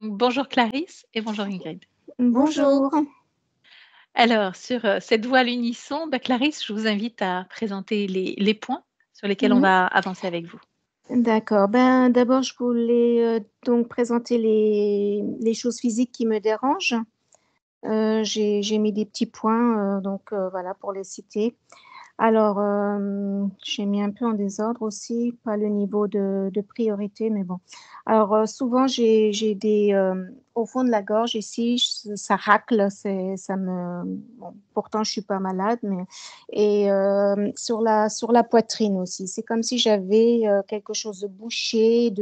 Bonjour Clarisse et bonjour Ingrid. Bonjour. Bonjour. Alors, sur cette voix à l'unisson, Clarisse, je vous invite à présenter les points sur lesquels on Mhm. va avancer avec vous. D'accord. D'abord, je voulais donc présenter les choses physiques qui me dérangent. J'ai mis des petits points, voilà, pour les citer. Alors, j'ai mis un peu en désordre aussi, pas le niveau de priorité, mais bon. Alors, souvent, j'ai au fond de la gorge ici, ça racle, bon, pourtant, je suis pas malade, et sur la poitrine aussi. C'est comme si j'avais quelque chose de bouché,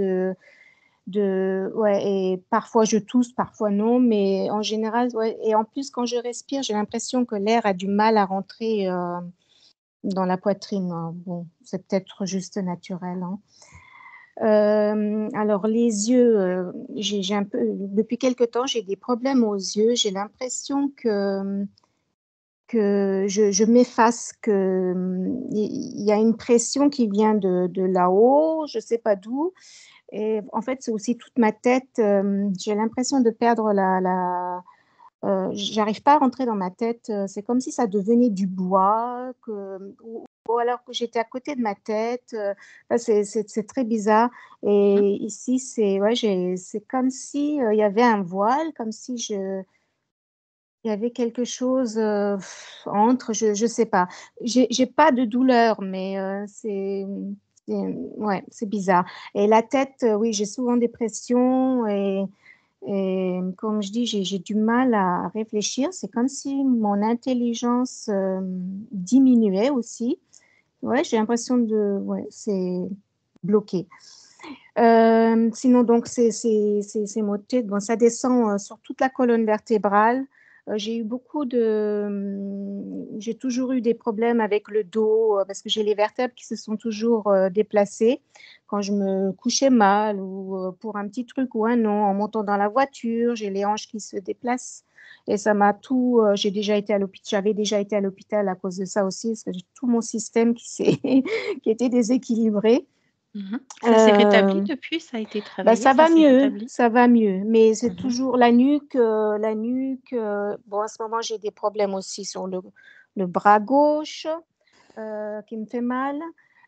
ouais, et parfois je tousse, parfois non, mais en général, ouais. Et en plus, quand je respire, j'ai l'impression que l'air a du mal à rentrer dans la poitrine, hein. Bon, c'est peut-être juste naturel, hein. Alors les yeux, j'ai un peu depuis quelque temps, j'ai des problèmes aux yeux. J'ai l'impression que je m'efface, il y a une pression qui vient de là-haut, je sais pas d'où. Et en fait, c'est aussi toute ma tête. J'ai l'impression de perdre j'arrive pas à rentrer dans ma tête. C'est comme si ça devenait du bois, ou alors que j'étais à côté de ma tête. Enfin, c'est très bizarre. Mhm. Et ici, ouais, c'est comme si il y avait un voile, comme si il y avait quelque chose entre, je sais pas. J'ai pas de douleur, mais ouais, c'est bizarre. Et la tête, oui, j'ai souvent des pressions et comme je dis, j'ai du mal à réfléchir. C'est comme si mon intelligence diminuait aussi. Ouais, j'ai l'impression ouais, c'est bloqué. Sinon, donc, ces maux de tête, bon, ça descend sur toute la colonne vertébrale. J'ai toujours eu des problèmes avec le dos parce que j'ai les vertèbres qui se sont toujours déplacées quand je me couchais mal ou pour un petit truc ou un non, en montant dans la voiture, j'ai les hanches qui se déplacent. Et ça m'a tout. J'avais déjà été à l'hôpital à cause de ça aussi, parce que j'ai tout mon système qui était déséquilibré. Mhm. Ça s'est rétabli Euh, depuis, ça a été travaillé, ça Ça va s'est mieux, rétabli. ça va mieux, mais c'est Mhm. toujours la nuque. Bon, en ce moment, j'ai des problèmes aussi sur le bras gauche qui me fait mal.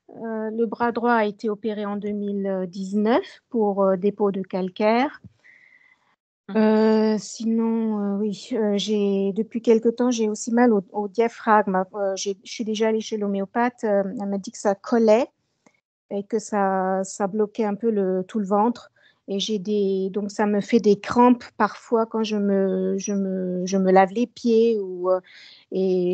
Le bras droit a été opéré en 2019 pour dépôt de calcaire. Mhm. Sinon, oui, depuis quelque temps, j'ai aussi mal au diaphragme. Je suis déjà allée chez l'homéopathe. Elle m'a dit que ça collait et que ça bloquait un peu tout le ventre. Et donc ça me fait des crampes parfois quand je me lave les pieds et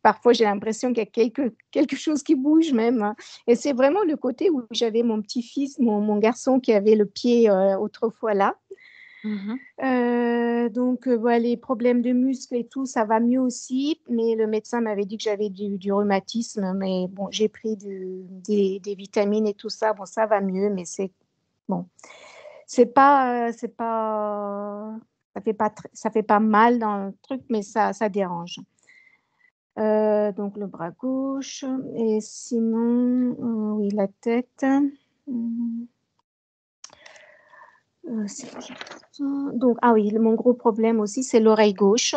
parfois j'ai l'impression qu'il y a quelque chose qui bouge même, hein. Et c'est vraiment le côté où j'avais mon petit-fils, mon garçon qui avait le pied autrefois là. Mhm. Voilà, les problèmes de muscles et tout, ça va mieux aussi, mais le médecin m'avait dit que j'avais du rhumatisme, mais bon, j'ai pris des vitamines et tout ça, bon, ça va mieux, mais bon, c'est pas, ça fait pas mal dans le truc, mais ça dérange. Donc le bras gauche, et sinon, oui, la tête. Hum, c'est quoi, donc, ah oui, mon gros problème aussi, c'est l'oreille gauche.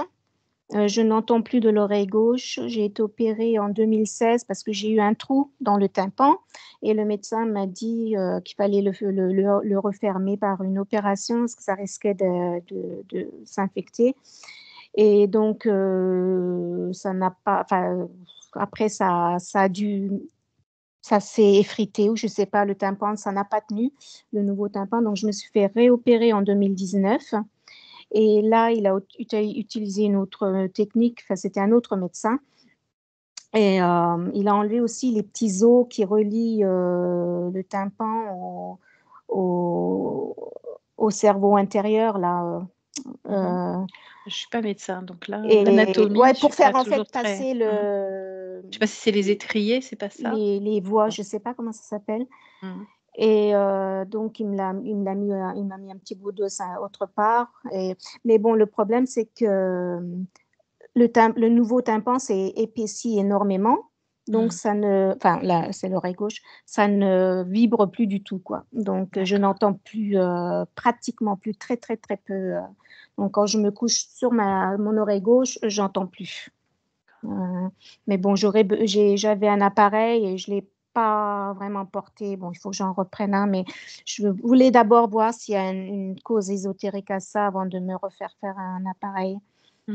Je n'entends plus de l'oreille gauche. J'ai été opérée en 2016 parce que j'ai eu un trou dans le tympan et le médecin m'a dit qu'il fallait le refermer par une opération parce que ça risquait de s'infecter. Et donc, ça n'a pas. Enfin, après, ça s'est effrité ou je ne sais pas, le tympan, ça n'a pas tenu, le nouveau tympan. Donc, je me suis fait réopérer en 2019. Et là, il a utilisé une autre technique, enfin, c'était un autre médecin. Et il a enlevé aussi les petits os qui relient le tympan au, au cerveau intérieur, là. Mhm. Euh, Je suis pas médecin, donc là, et l'anatomie, ouais, je suis pour pas faire en toujours fait très. passer Mhm. Je sais pas si c'est les étriers, c'est pas ça. les voies, Bon. je ne sais pas comment ça s'appelle. Mhm. Et donc, il m'a mis un petit bout d'os autre part. Mais bon, le problème, c'est que le nouveau tympan s'est épaissi énormément. donc Mmh. ça ne enfin là, c'est l'oreille gauche, ça ne vibre plus du tout, quoi. Donc je D'accord. n'entends plus, pratiquement plus, très, très, très peu, donc quand je me couche sur mon oreille gauche, j'entends plus. Heu, mais bon, j'avais un appareil et je l'ai pas vraiment porté. Bon, il faut que j'en reprenne un, mais je voulais d'abord voir s'il y a une cause ésotérique à ça avant de me refaire faire un appareil. Mmh.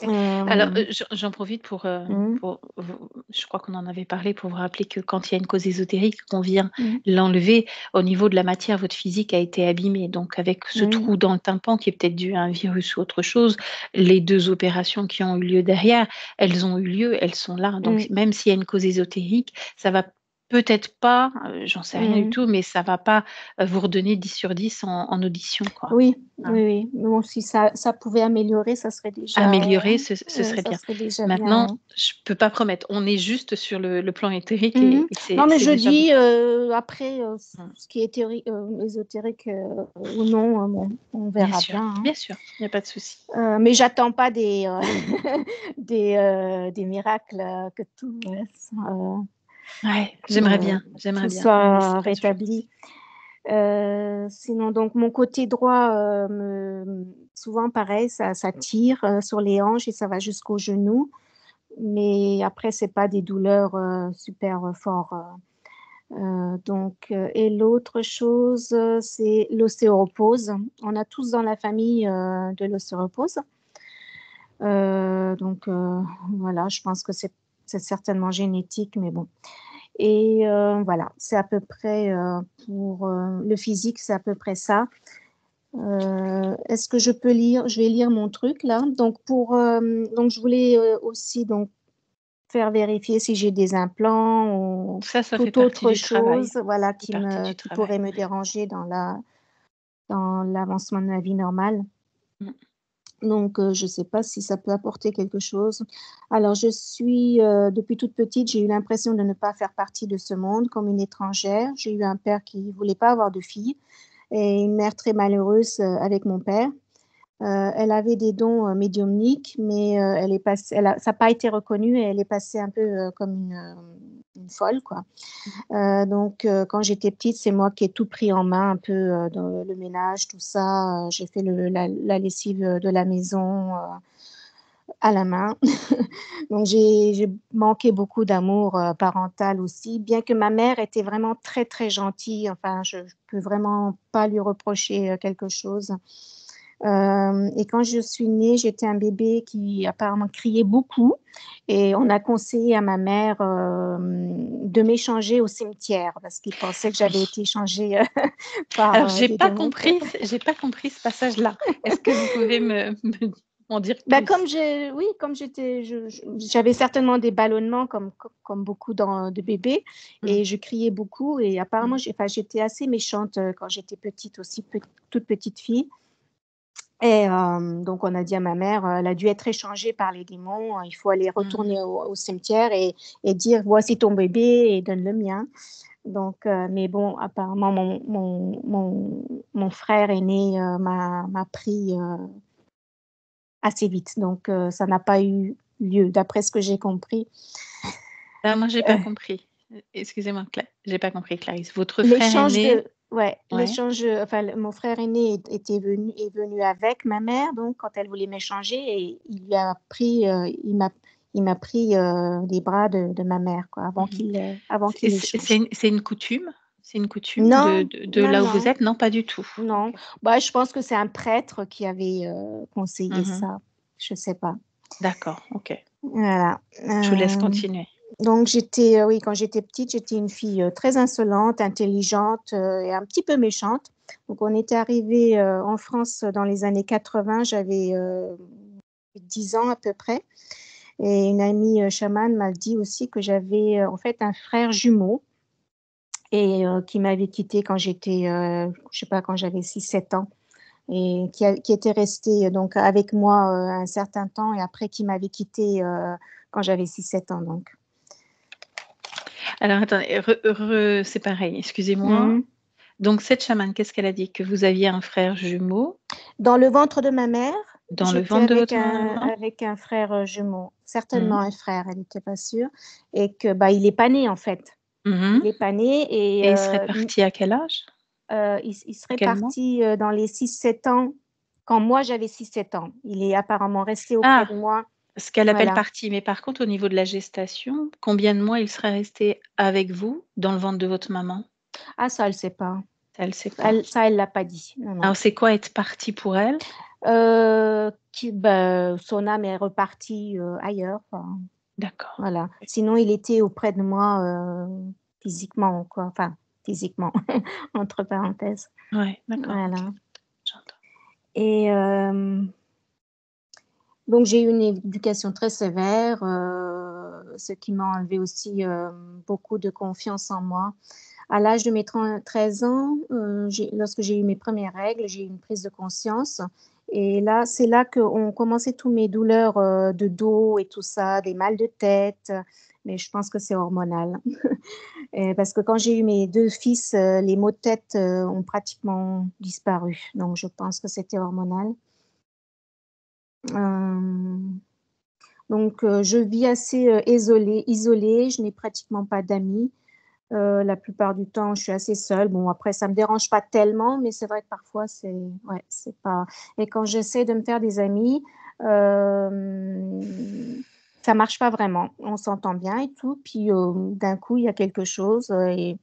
Alors, Hem, j'en profite mmh, pour vous je crois qu'on en avait parlé, pour vous rappeler que quand il y a une cause ésotérique, qu'on vient mmh, l'enlever, au niveau de la matière, votre physique a été abîmé. Donc avec ce mmh, trou dans le tympan qui est peut-être dû à un virus ou autre chose, les 2 opérations qui ont eu lieu derrière, elles ont eu lieu, elles sont là. Donc mmh, même s'il y a une cause ésotérique, ça va peut-être pas, j'en sais rien du mmh. tout, mais ça va pas, vous redonner 10 sur 10 en audition, quoi. Oui, Hein. oui, oui. Bon, si ça pouvait améliorer, ça serait déjà, Améliorer, ce serait ça bien. serait déjà bien, Maintenant, ouais. je peux pas promettre. On est juste sur le plan éthérique Mmh. et Non, mais c'est je déjà dis, beaucoup. après, Mmh. ce qui est ésotérique, ou non, bon, on verra bien, hein. Bien sûr, il y a pas de souci. Mais j'attends pas des miracles, que Ouais, j'aimerais tout bien, mais c'est soit pas toujours rétabli. possible. Sinon donc mon côté droit, me souvent pareil, ça tire, sur les hanches et ça va jusqu'aux genoux, mais après c'est pas des douleurs, super, fort, et l'autre chose, c'est l'ostéoporose. On a tous dans la famille, de l'ostéoporose. Donc voilà, je pense que c'est certainement génétique, mais bon. Et voilà, c'est à peu près, pour, le physique, c'est à peu près ça. Est-ce que je vais lire mon truc là. Donc je voulais, aussi donc faire vérifier si j'ai des implants ou Ça fait toute partie autre du travail. chose, voilà, Ça fait partie du qui travail, pourrait me ouais. déranger dans l'avancement de ma vie normale. Mmh. Donc je ne sais pas si ça peut apporter quelque chose. Alors depuis toute petite, j'ai eu l'impression de ne pas faire partie de ce monde, comme une étrangère. J'ai eu un père qui ne voulait pas avoir de fille et une mère très malheureuse, avec mon père. Elle avait des dons, médiumniques, mais elle est passée elle a ça n'a pas été reconnu et elle est passée un peu, comme une folle, quoi. Mmh. Quand j'étais petite, c'est moi qui ai tout pris en main, un peu, dans le ménage, tout ça, j'ai fait la lessive, de la maison, à la main. Donc j'ai manqué beaucoup d'amour, parental aussi, bien que ma mère était vraiment très, très gentille, enfin je peux vraiment pas lui reprocher, quelque chose. Et quand je suis née, j'étais un bébé qui apparemment criait beaucoup et on a conseillé à ma mère, de m'échanger au cimetière parce qu'ils pensaient que j'avais Oui. été échangée, par, Alors des démons. j'ai pas compris ce passage-là. Est-ce que vous pouvez me m'en dire Bah, plus? comme j'étais j'avais certainement des ballonnements comme beaucoup de bébés Mmh. et je criais beaucoup et apparemment Mmh. j'étais assez méchante, quand j'étais petite aussi, toute petite fille et donc on a dit à ma mère, «Elle a dû être échangée par les démons, il faut aller Mmh. retourner au cimetière et dire: "Voici ton bébé et donne le mien"». Mais bon, apparemment mon frère aîné, m'a pris, assez vite, donc ça n'a pas eu lieu, d'après ce que j'ai compris. Ah, moi, j'ai pas Heu, compris. Excusez-moi, j'ai pas compris, Clarisse. Votre frère aîné ouais, enfin mon frère aîné est venu avec ma mère, donc quand elle voulait m'échanger et il m'a pris, les bras de ma mère quoi, mmh avant qu'il échange. c'est une coutume? C'est une coutume Non, de non, là où non, vous êtes? Non, pas du tout? non. OK. Bah, je pense que c'est un prêtre qui avait, conseillé Mmh. ça, je sais pas. D'accord, OK. Voilà, Je vous laisse continuer. oui, quand j'étais petite, j'étais une fille, très insolente, intelligente, et un petit peu méchante. Donc on était arrivés, en France dans les années 80, j'avais, 10 ans à peu près et une amie, chamane m'a dit aussi que j'avais, en fait un frère jumeau et qui m'avait quittée quand j'étais, je sais pas, quand j'avais 6 7 ans et qui était resté, donc avec moi, un certain temps et après qui m'avait quittée, quand j'avais 6 7 ans donc. Alors attendez, c'est pareil, excusez-moi. Mmh. Donc cette chamane, qu'est-ce qu'elle a dit? Que vous aviez un frère jumeau? Dans le ventre de ma mère Dans le J'étais ventre de votre maman? avec un frère, jumeau, certainement Mmh. un frère, elle était pas sûre et que, bah, il est pas né, en fait. Mmh. Il est pas né et Et il serait parti à quel âge? il À serait quel mois? parti, dans les 6 7 ans, quand moi j'avais 6 7 ans. Il est apparemment resté auprès Ah! de moi, Ce qu'elle appelle voilà. partie, mais par contre au niveau de la gestation, combien de mois il serait resté avec vous, dans le ventre de votre maman? Ah ça, elle sait pas. Ça, elle sait pas. Elle l'a pas dit, non, non. Alors c'est quoi être parti pour elle? Son âme est repartie, ailleurs, enfin, D'accord. voilà. Sinon il était auprès de moi, physiquement quoi, enfin physiquement entre parenthèses, Ouais, d'accord, OK, voilà j'entends. et donc j'ai eu une éducation très sévère, ce qui m'a enlevé aussi, beaucoup de confiance en moi. À l'âge de mes 13 ans, lorsque j'ai eu mes premières règles, j'ai eu une prise de conscience et là, c'est là qu'ont commencé tous mes douleurs, de dos et tout ça, des mal de tête, mais je pense que c'est hormonal. Et parce que quand j'ai eu mes 2 fils, les maux de tête, ont pratiquement disparu, donc je pense que c'était hormonal. Hem, donc je vis assez, isolée, je n'ai pratiquement pas d'amis. La plupart du temps, je suis assez seule. Bon, après, ça me dérange pas tellement, mais c'est vrai que parfois, c'est pas et quand j'essaie de me faire des amis, hem, ça marche pas vraiment. On s'entend bien et tout, puis, d'un coup, il y a quelque chose, et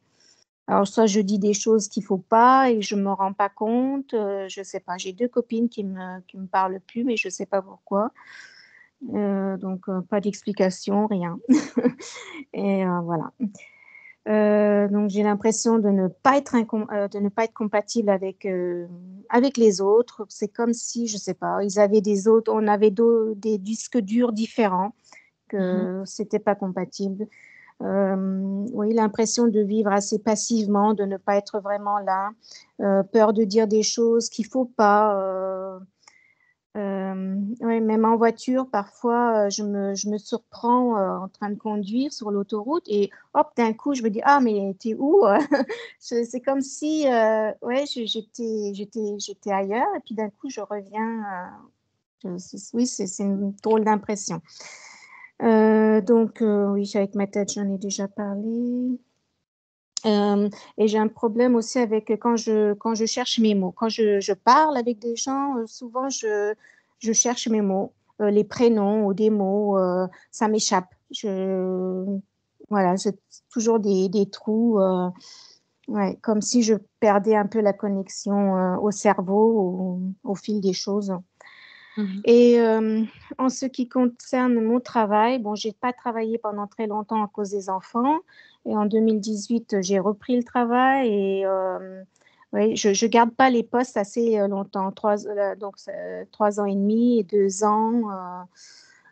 alors soit je dis des choses qu'il faut pas et je me rends pas compte, je sais pas. J'ai 2 copines qui me parlent plus, mais je sais pas pourquoi. Donc, pas d'explication, rien et voilà. Donc j'ai l'impression de ne pas être compatible avec les autres. C'est comme si, je sais pas, ils avaient on avait des disques durs différents, Mmh. que c'était pas compatible. Oui, l'impression de vivre assez passivement, de ne pas être vraiment là, peur de dire des choses qu'il faut pas, ouais, même en voiture, parfois, je me surprends, en train de conduire sur l'autoroute et hop, d'un coup, je me dis: «Ah mais tu es où?» C'est comme si, ouais, j'étais ailleurs et puis d'un coup, je reviens, oui, c'est une drôle d'impression. Donc oui, avec ma tête, j'en ai déjà parlé. Hem Et j'ai un problème aussi avec, quand je cherche mes mots. Quand je parle avec des gens, souvent je cherche mes mots, les prénoms ou des mots, ça m'échappe. Voilà, j'ai toujours des trous, ouais, comme si je perdais un peu la connexion, au cerveau au fil des choses. Mmh. Et en ce qui concerne mon travail, bon, j'ai pas travaillé pendant très longtemps à cause des enfants et en 2018, j'ai repris le travail et oui, je garde pas les postes assez, longtemps, 3 ans et demi et 2 ans,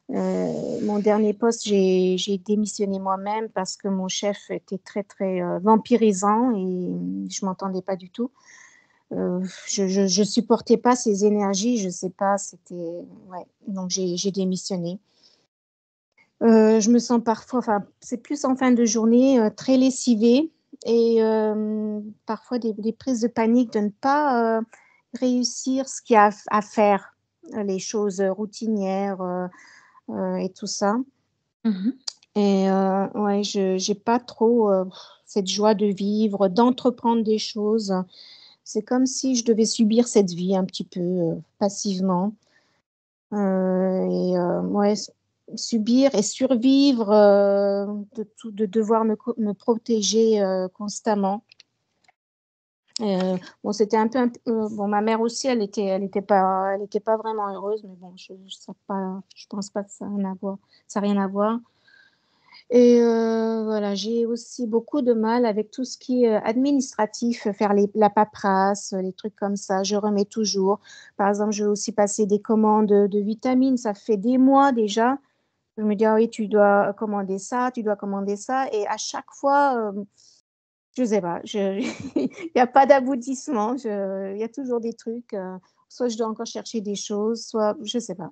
mon dernier poste, j'ai démissionné moi-même parce que mon chef était très, très, vampirisant et je m'entendais pas du tout. Je supportais pas ses énergies, je sais pas, c'était ouais, donc j'ai démissionné. Je me sens parfois enfin, c'est plus en fin de journée, très lessivée et parfois des prises de panique de ne pas, réussir ce qu'il y a à faire, les choses, routinières, et tout ça Mmh. et ouais, je j'ai pas trop, cette joie de vivre, d'entreprendre des choses. C'est comme si je devais subir cette vie un petit peu, passivement, et ouais, subir et survivre, de devoir me protéger, constamment. Bon, c'était un p bon, ma mère aussi, elle était pas vraiment heureuse, mais bon, je pense pas que ça a rien à voir. Et voilà, j'ai aussi beaucoup de mal avec tout ce qui est, administratif, faire la paperasse, les trucs comme ça, je remets toujours. Par exemple, je veux aussi passer des commandes, de vitamines, ça fait des mois déjà. Je me dis: «Ah oui, tu dois commander ça, tu dois commander ça» et à chaque fois, je sais pas, il y a pas d'aboutissement, il y a toujours des trucs, soit je dois encore chercher des choses, soit je sais pas.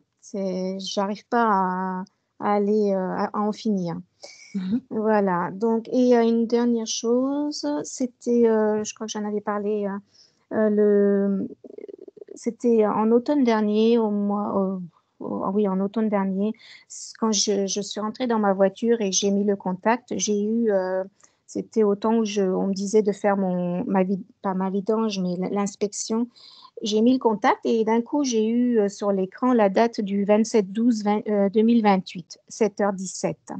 J'arrive pas à aller, à en finir. Mmh. Voilà, donc et une dernière chose, c'était, je crois que j'en avais parlé, le c'était en automne dernier, oui, en automne dernier, quand je suis rentrée dans ma voiture et j'ai mis le contact, j'ai eu, c'était au temps où on me disait de faire pas ma vidange, mais l'inspection. J'ai mis le contact et d'un coup, j'ai eu sur l'écran la date du 27/12/2028, 7h17.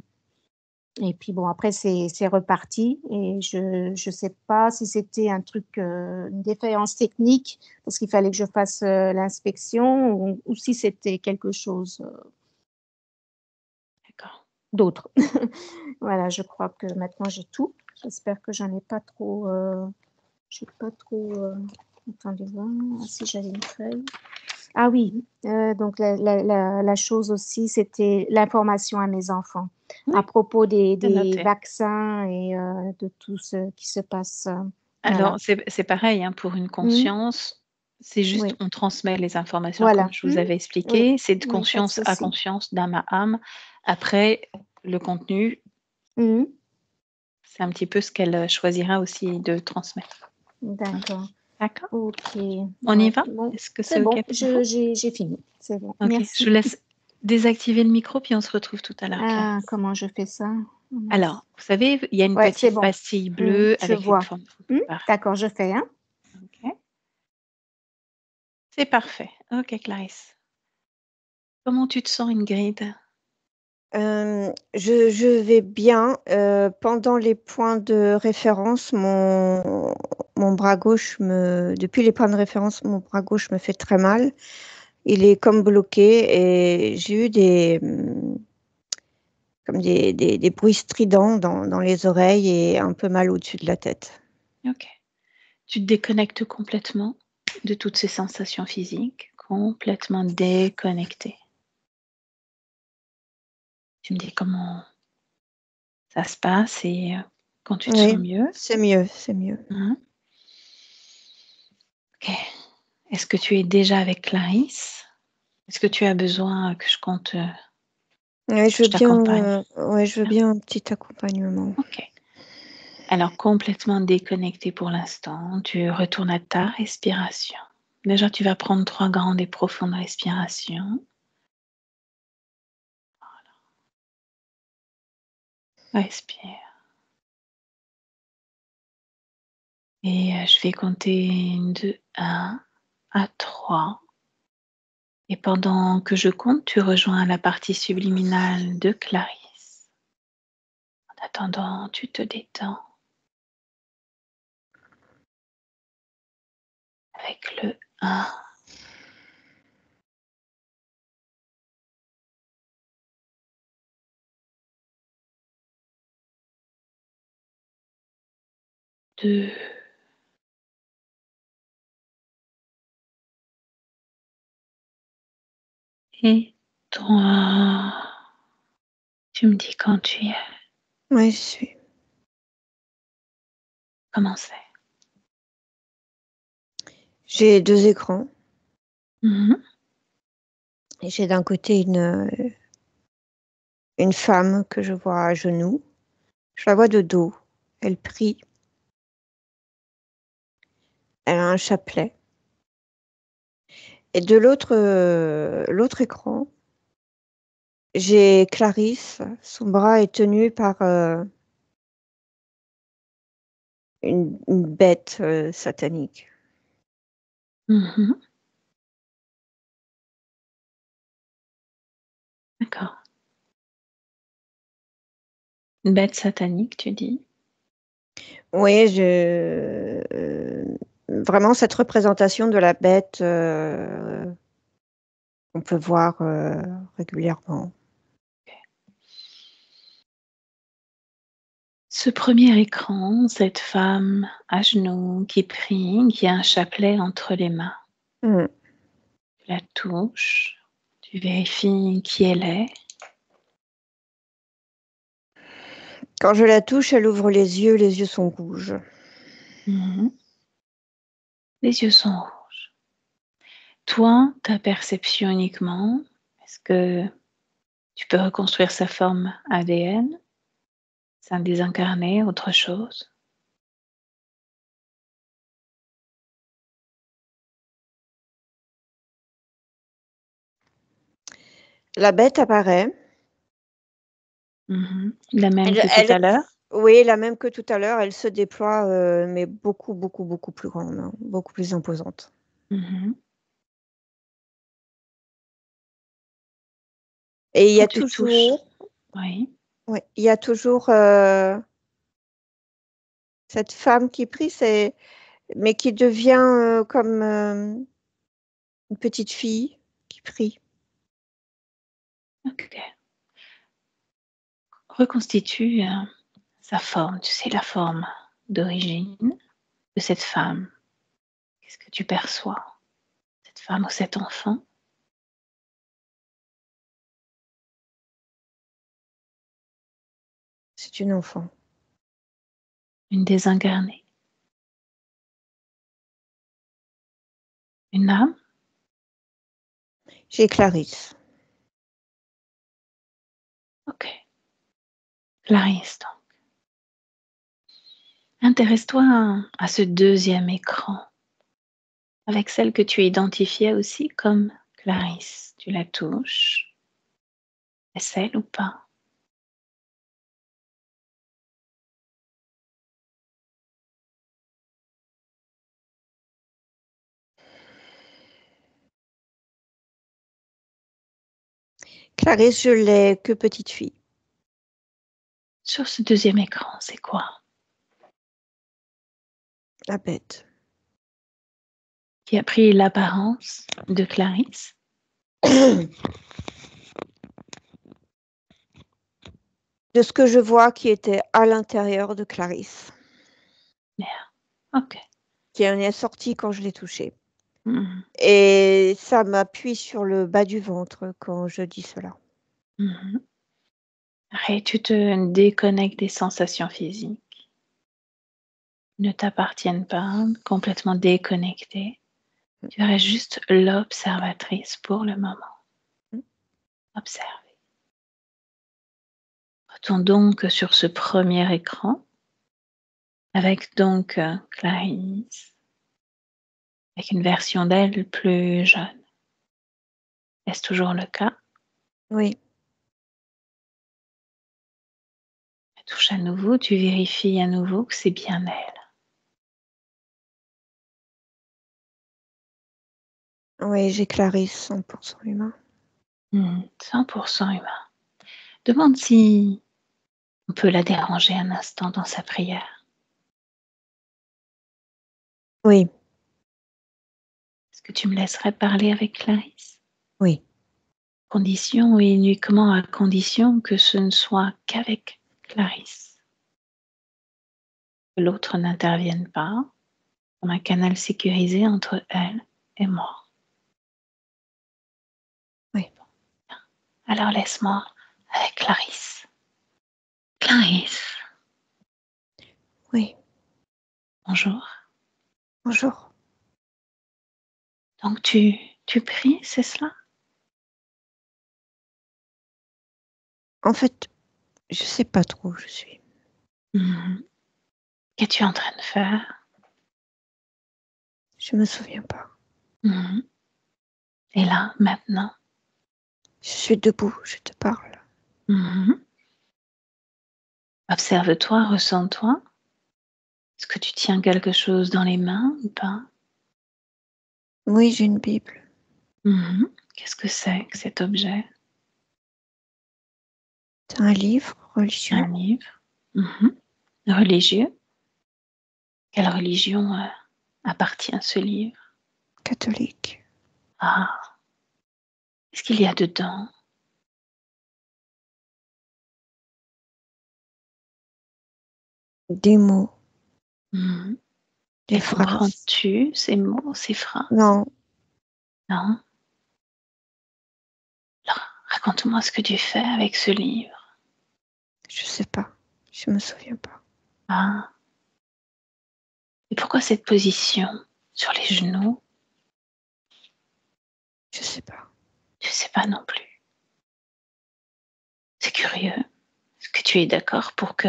Et puis bon, après, c'est reparti et je sais pas si c'était un truc, une défaillance technique parce qu'il fallait que je fasse l'inspection ou si c'était quelque chose D'accord. d'autre. Voilà, je crois que maintenant j'ai tout. J'espère que j'en ai pas trop. J'ai pas trop. Attendez voir si j'avais une feuille. Ah oui, donc la chose aussi, c'était l'information à mes enfants à Oui, propos c'est des noté. vaccins et de tout ce qui se passe, Alors voilà. c'est pareil, hein, pour une Mmh. conscience, c'est juste Oui, on transmet les informations comme voilà. je Mmh. vous avais Oui, expliqué, c'est de oui, pas de conscience à souci. conscience, d'âme à âme. Après, le contenu, Mmh. c'est un petit peu ce qu'elle, choisira aussi de transmettre, hein. D'accord. D'accord? OK, On y ouais, va? bon, Est-ce que c'est c'est OK bon, pour vous? j'ai fini, c'est bon, OK, je merci. vous laisse désactiver le micro, puis on se retrouve tout à l'heure, Ah, Clarisse. comment je fais ça? Oh mince. Alors, vous savez, il y a une Ouais, c'est petite bon. pastille Mmh, bleue je avec une vois. forme Mmh, parfait, d'accord, je fais, hein? OK. C'est parfait. OK, Clarisse. Comment tu te sens, Ingrid? Je vais bien, pendant les points de référence, mon bras gauche depuis les points de référence, mon bras gauche me fait très mal. Il est comme bloqué et j'ai eu comme des bruits stridents dans les oreilles et un peu mal au-dessus de la tête. OK. Tu te déconnectes complètement de toutes ces sensations physiques, complètement déconnectée. Tu me dis comment ça se passe et quand tu te sens Oui, mieux. c'est mieux, c'est mieux. Mmh. OK. Est-ce que tu es déjà avec Clarisse? Est-ce que tu as besoin que je compte, Oui, que je t'accompagne? ouais, je veux Ah, bien un petit accompagnement. OK. Alors complètement déconnectée pour l'instant, tu retournes à ta respiration. Déjà, tu vas prendre 3 grandes et profondes respirations. Respire et je vais compter de 1 à 3 et pendant que je compte, tu rejoins la partie subliminale de Clarisse. En attendant, tu te détends avec le 1, 2 et 3. Tu me dis quand tu y es. Oui, je suis. Comment c'est? J'ai 2 écrans Mmh. et j'ai d'un côté une femme que je vois à genoux. Je la vois de dos. Elle prie. Elle a un chapelet. Et de l'autre écran, j'ai Clarisse. Son bras est tenu par une bête satanique. Mmh. D'accord. Une bête satanique, tu dis? Oui, vraiment cette représentation de la bête qu'on peut voir régulièrement. Ce premier écran, cette femme à genoux qui prie, qui a un chapelet entre les mains. Mm. Tu la touches, tu vérifies qui elle est. Quand je la touche, elle ouvre les yeux sont rouges. Mmh. Les yeux sont rouges. Toi, ta perception uniquement, est-ce que tu peux reconstruire sa forme ADN? C'est un désincarné, autre chose? La bête apparaît. La même que tout Elle, à l'heure? oui, la même que tout à l'heure, elle se déploie, mais beaucoup, beaucoup, beaucoup plus grande, hein, beaucoup plus imposante. Mhm. Et il y Quand a tu touches, toujours, oui. ouais, il y a toujours cette femme qui prie, mais qui devient comme une petite fille qui prie. Ok. Reconstitue sa forme, tu sais, la forme d'origine de cette femme. Qu'est-ce que tu perçois? Cette femme ou cet enfant? C'est une enfant. Une désincarnée? Une âme? J'ai Clarisse. Ok. Clarisse, donc. Intéresse-toi à ce deuxième écran avec celle que tu identifiais aussi comme Clarisse. Tu la touches. Est-ce elle ou pas? Clarisse, je l'ai que petite fille. Sur ce deuxième écran, c'est quoi? La bête. Qui a pris l'apparence de Clarisse? De ce que je vois qui était à l'intérieur de Clarisse, Merde. Ok. qui en est sorti quand je l'ai touchée. Mhm. Et ça m'appuie sur le bas du ventre quand je dis cela. Mhm. Et tu te déconnectes des sensations physiques. Ne t'appartiennent pas, complètement déconnectées. Tu restes juste l'observatrice pour le moment. Observer. Retourne donc sur ce premier écran avec donc Clarisse, avec une version d'elle plus jeune. Est-ce toujours le cas? Oui, Elle touche à nouveau, tu vérifies à nouveau que c'est bien elle. oui, j'ai Clarisse 100% humain. 100% humain. Demande si on peut la déranger un instant dans sa prière. Oui, Est-ce que tu me laisserais parler avec Clarisse? oui, Condition et uniquement à condition que ce ne soit qu'avec Clarisse. Que l'autre n'intervienne pas, comme un canal sécurisé entre elle et moi. oui, Alors laisse-moi avec Clarisse. Clarisse, oui. bonjour. Bonjour. Donc tu pries, c'est cela? En fait, je sais pas trop où je suis. Mhm. Qu'es-tu en train de faire? Je me souviens pas. Mhm. Et là, maintenant? Je suis debout, je te parle. Mhm. Observe-toi, ressens-toi. Est-ce que tu tiens quelque chose dans les mains ou pas? Oui, j'ai une Bible. Qu'est-ce que c'est que cet objet? C'est un livre religieux. Un livre? Mhm. Religieux? Quelle religion appartient ce livre? Catholique. Ah, qu'est-ce qu'il y a dedans? Des mots, Mhm. des Les phrases. comprends-tu, ces mots, ces phrases? Non, Non? Alors, raconte-moi ce que tu fais avec ce livre. je sais pas. Je me souviens pas. Ah, et pourquoi cette position sur les genoux? Je sais pas. Je sais pas non plus. C'est curieux. Est-ce que tu es d'accord pour que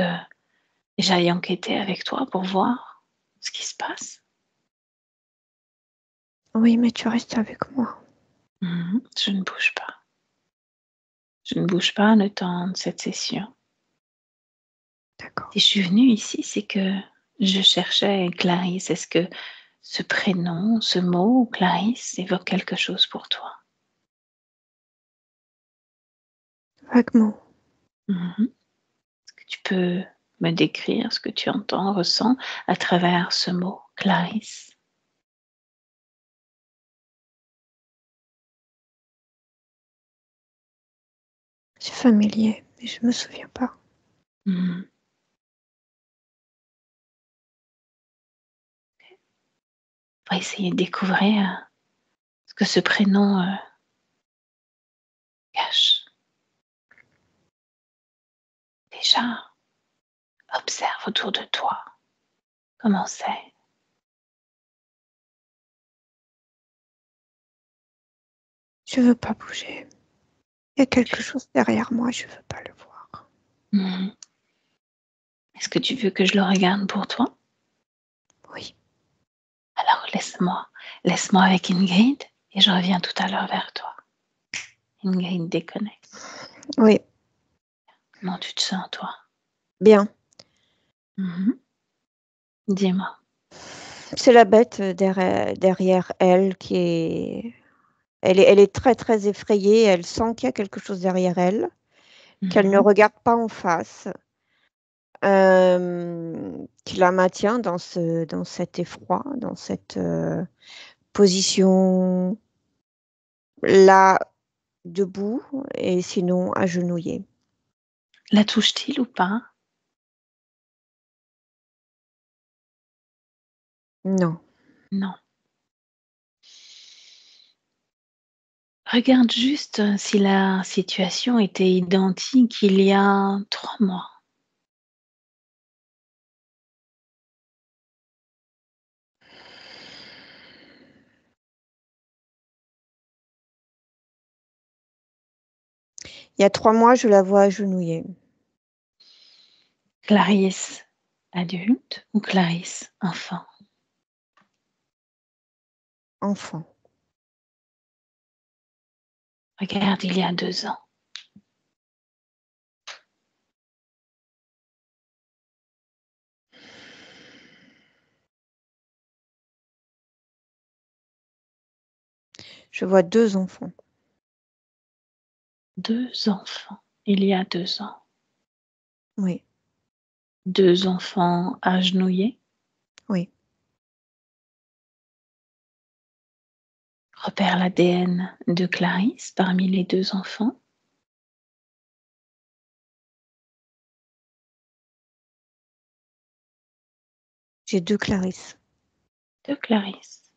j'aille enquêter avec toi pour voir ce qui se passe? Oui, mais tu restes avec moi. Je ne bouge pas. Je ne bouge pas le temps de cette session. D'accord. Si je suis venue ici, c'est que je cherchais Clarisse. Est-ce que ce prénom, ce mot, Clarisse, évoque quelque chose pour toi? Vaguement. Est-ce que tu peux me décrire ce que tu entends, ressens à travers ce mot, Clarisse? C'est familier, mais je me souviens pas. On va essayer de découvrir ce que ce prénom cache. Déjà, observe autour de toi. Comment c'est? Je veux pas bouger. Il y a quelque chose derrière moi, je veux pas le voir. Est-ce que tu veux que je le regarde pour toi? Oui. Alors laisse-moi avec Ingrid et je reviens tout à l'heure vers toi. Ingrid déconnecte. Oui. Comment tu te sens, toi? Bien. Dis-moi. C'est la bête derrière elle qui est... Elle est très très effrayée, elle sent qu'il y a quelque chose derrière elle, qu'elle ne regarde pas en face, qui la maintient dans cet effroi, dans cette position là, debout, et sinon agenouillée. La touche-t-il ou pas? Non. Non. Regarde juste si la situation était identique il y a 3 mois. Il y a 3 mois, je la vois agenouillée. Clarisse adulte ou Clarisse enfant? Enfant. Regarde, il y a 2 ans. Je vois 2 enfants. 2 enfants, il y a 2 ans. Oui. 2 enfants agenouillés. Oui. Repère l'ADN de Clarisse parmi les 2 enfants. J'ai 2 Clarisse. De Clarisse.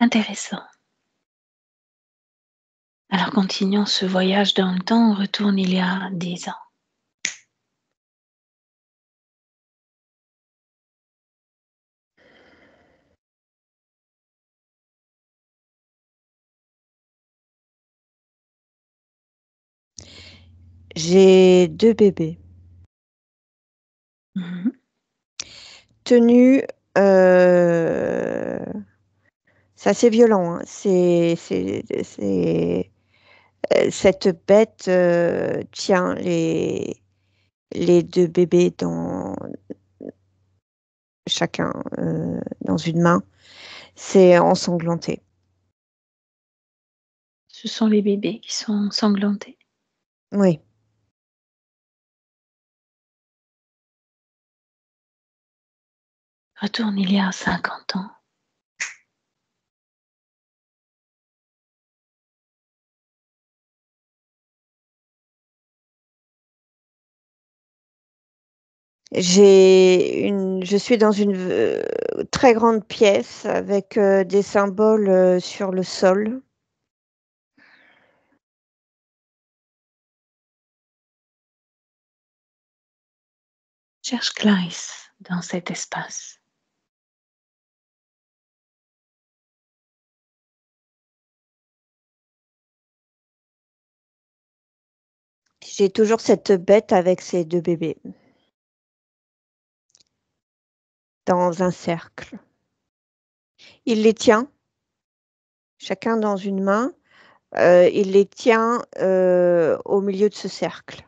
Intéressant. Alors continuons ce voyage dans le temps, on retourne il y a 10 ans. J'ai 2 bébés. Tenus, c'est assez violent, hein. Cette bête tient les 2 bébés chacun dans une main. C'est ensanglanté. Ce sont les bébés qui sont ensanglantés. Oui. Retourne il y a 50 ans. Je suis dans une très grande pièce avec des symboles sur le sol. Cherche Clarisse dans cet espace. J'ai toujours cette bête avec ses 2 bébés dans un cercle. Il les tient, chacun dans une main, il les tient au milieu de ce cercle.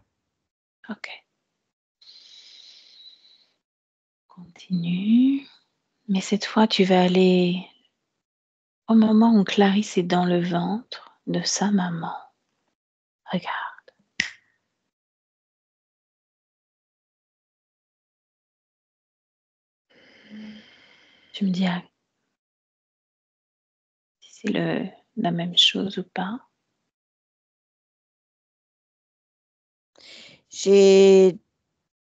Ok. Continue. Mais cette fois, tu vas aller au moment où Clarisse est dans le ventre de sa maman. Regarde. Tu me dis si c'est la même chose ou pas. J'ai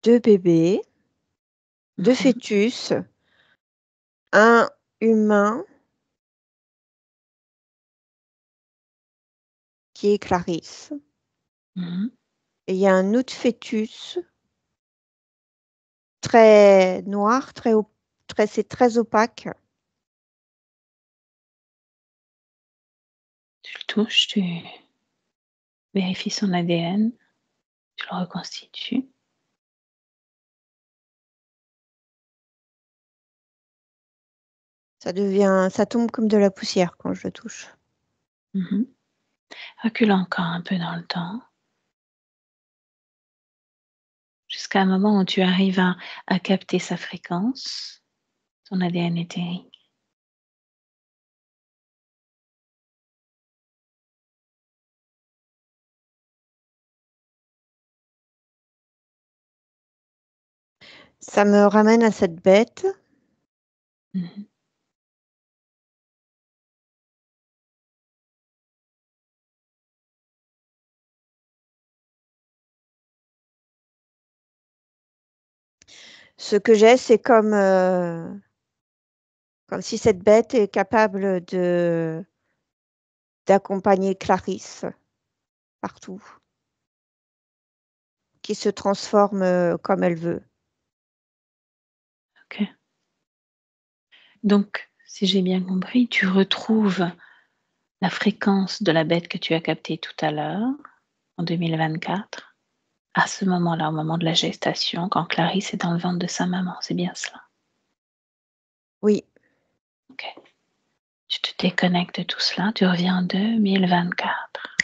2 bébés, 2 Mhm. fœtus, un humain qui est Clarisse. Mhm. Et il y a un autre fœtus très noir, c'est très opaque. Tu le touches, tu vérifies son ADN, tu le reconstitues. Ça tombe comme de la poussière quand je le touche. Mhm. Recule encore un peu dans le temps, jusqu'à un moment où tu arrives à capter sa fréquence, son ADN éthérique. Ça me ramène à cette bête. Mhm. Ce que j'ai, c'est comme si cette bête est capable d'accompagner Clarisse partout, qui se transforme comme elle veut. Ok. Donc, si j'ai bien compris, tu retrouves la fréquence de la bête que tu as captée tout à l'heure, en 2024, à ce moment-là, au moment de la gestation, quand Clarisse est dans le ventre de sa maman. C'est bien cela? Oui, Ok. Tu te déconnectes de tout cela, tu reviens en 2024.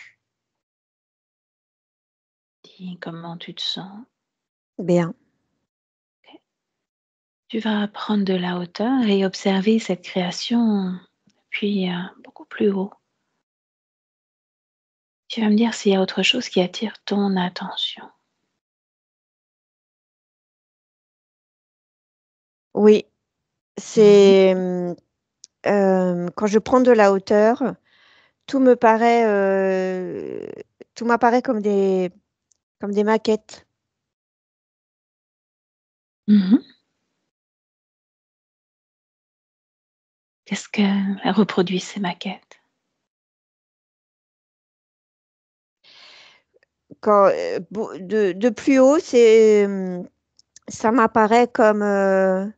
Dis comment tu te sens. bien. Ok. Tu vas prendre de la hauteur et observer cette création depuis beaucoup plus haut. Tu vas me dire s'il y a autre chose qui attire ton attention. Oui, Mhm. c'est quand je prends de la hauteur, tout me paraît, tout m'apparaît comme des maquettes. Mhm. Qu'est-ce qu'elle reproduit ces maquettes? Quand, de plus haut, ça m'apparaît comme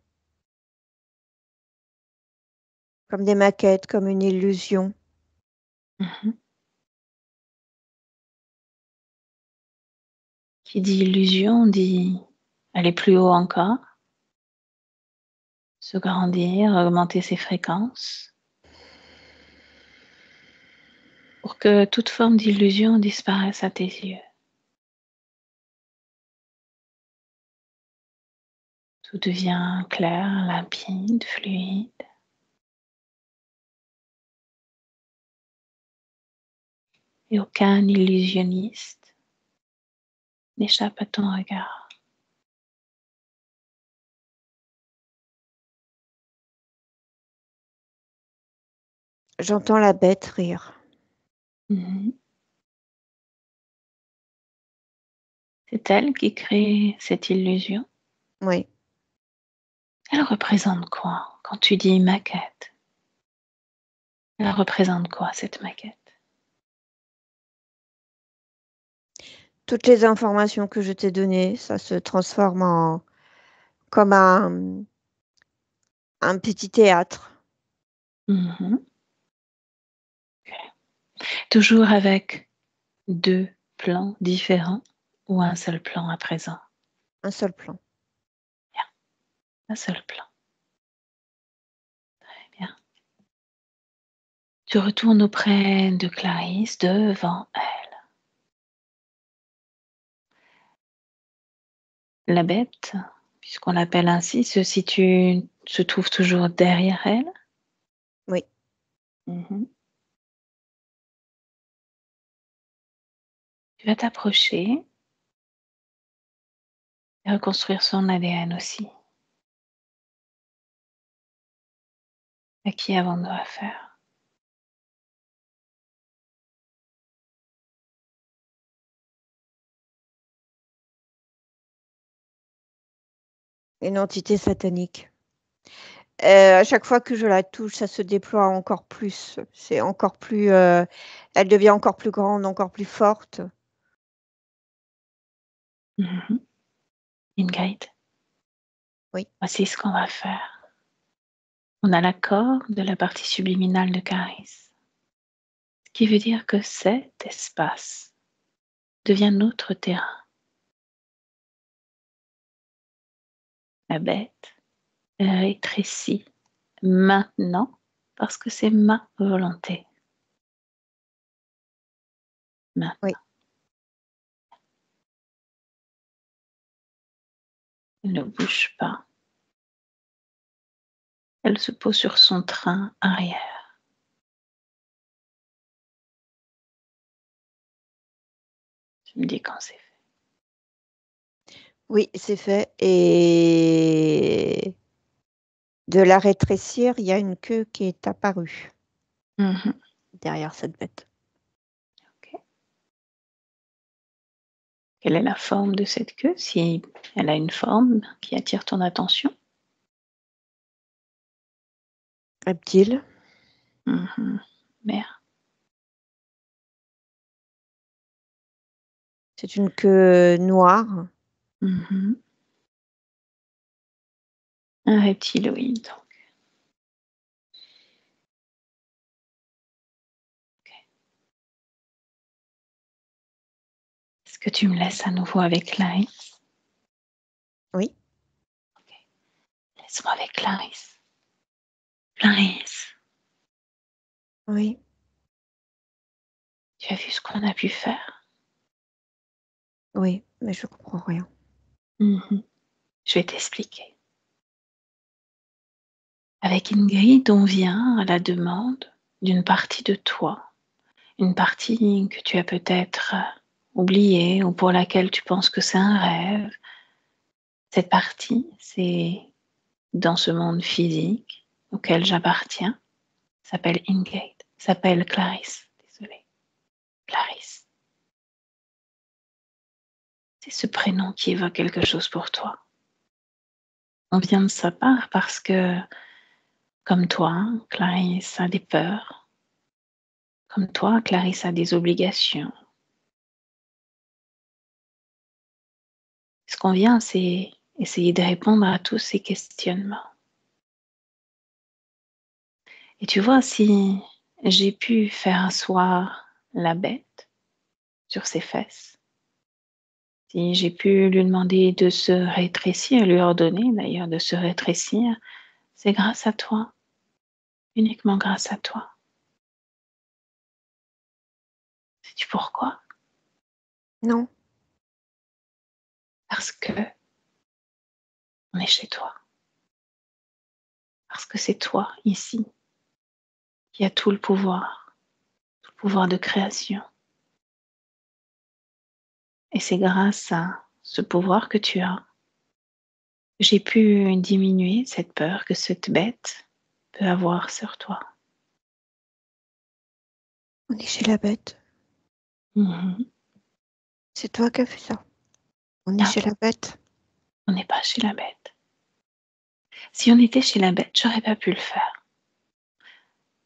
des maquettes, comme une illusion. Mhm. Qui dit illusion dit aller plus haut encore, se grandir, augmenter ses fréquences, pour que toute forme d'illusion disparaisse à tes yeux. Tout devient clair, limpide, fluide. Et aucun illusionniste n'échappe à ton regard. J'entends la bête rire. Mhm. C'est elle qui crée cette illusion. Oui. Elle représente quoi quand tu dis maquette? Elle représente quoi cette maquette? Toutes les informations que je t'ai données, ça se transforme comme un petit théâtre. Mhm. Okay. Toujours avec deux plans différents ou un seul plan à présent? Un seul plan. Bien, un seul plan. Très bien. Tu retournes auprès de Clarisse, devant elle. La bête, puisqu'on l'appelle ainsi, se trouve toujours derrière elle. Oui. Mhm. Tu vas t'approcher et reconstruire son ADN aussi. À qui avant de faire. Une entité satanique. À chaque fois que je la touche, ça se déploie encore plus. C'est encore plus. Elle devient encore plus grande, encore plus forte. Mhm. Ingrid, Oui. voici ce qu'on va faire. On a l'accord de la partie subliminale de Clarisse. Ce qui veut dire que cet espace devient notre terrain. La bête rétrécit maintenant parce que c'est ma volonté. Maintenant. Oui. Elle ne bouge pas. Elle se pose sur son train arrière. Tu me dis quand c'est fait. Oui, c'est fait. Et de la rétrécir, il y a une queue qui est apparue Mhm. derrière cette bête. Ok. Quelle est la forme de cette queue? Si elle a une forme qui attire ton attention. Reptile. Mhm. Merde. C'est une queue noire. Mhm. Un reptiloïde. Est-ce que tu me laisses à nouveau avec Clarisse? Oui. Ok. Laisse-moi avec Clarisse. Clarisse, Oui. tu as vu ce qu'on a pu faire? Oui, mais je comprends rien. Mhm. Je vais t'expliquer. Avec Ingrid, on vient à la demande d'une partie de toi, une partie que tu as peut-être oubliée ou pour laquelle tu penses que c'est un rêve. Cette partie, c'est dans ce monde physique auquel j'appartiens, s'appelle Ingrid, s'appelle Clarisse. Désolée, Clarisse. C'est ce prénom qui évoque quelque chose pour toi. On vient de sa part parce que, comme toi, Clarisse a des peurs. Comme toi, Clarisse a des obligations. Ce qu'on vient, c'est essayer de répondre à tous ces questionnements. Et tu vois, si j'ai pu faire asseoir la bête sur ses fesses, si j'ai pu lui demander de se rétrécir, lui ordonner d'ailleurs de se rétrécir, c'est grâce à toi, uniquement grâce à toi. Sais-tu pourquoi? Non. Parce que on est chez toi. Parce que c'est toi, ici, qui a tout le pouvoir de création. Et c'est grâce à ce pouvoir que tu as que j'ai pu diminuer cette peur que cette bête peut avoir sur toi. On est chez la bête. Mhm. C'est toi qui as fait ça. On est Non, chez la bête. on n'est pas chez la bête. Si on était chez la bête, j'aurais pas pu le faire.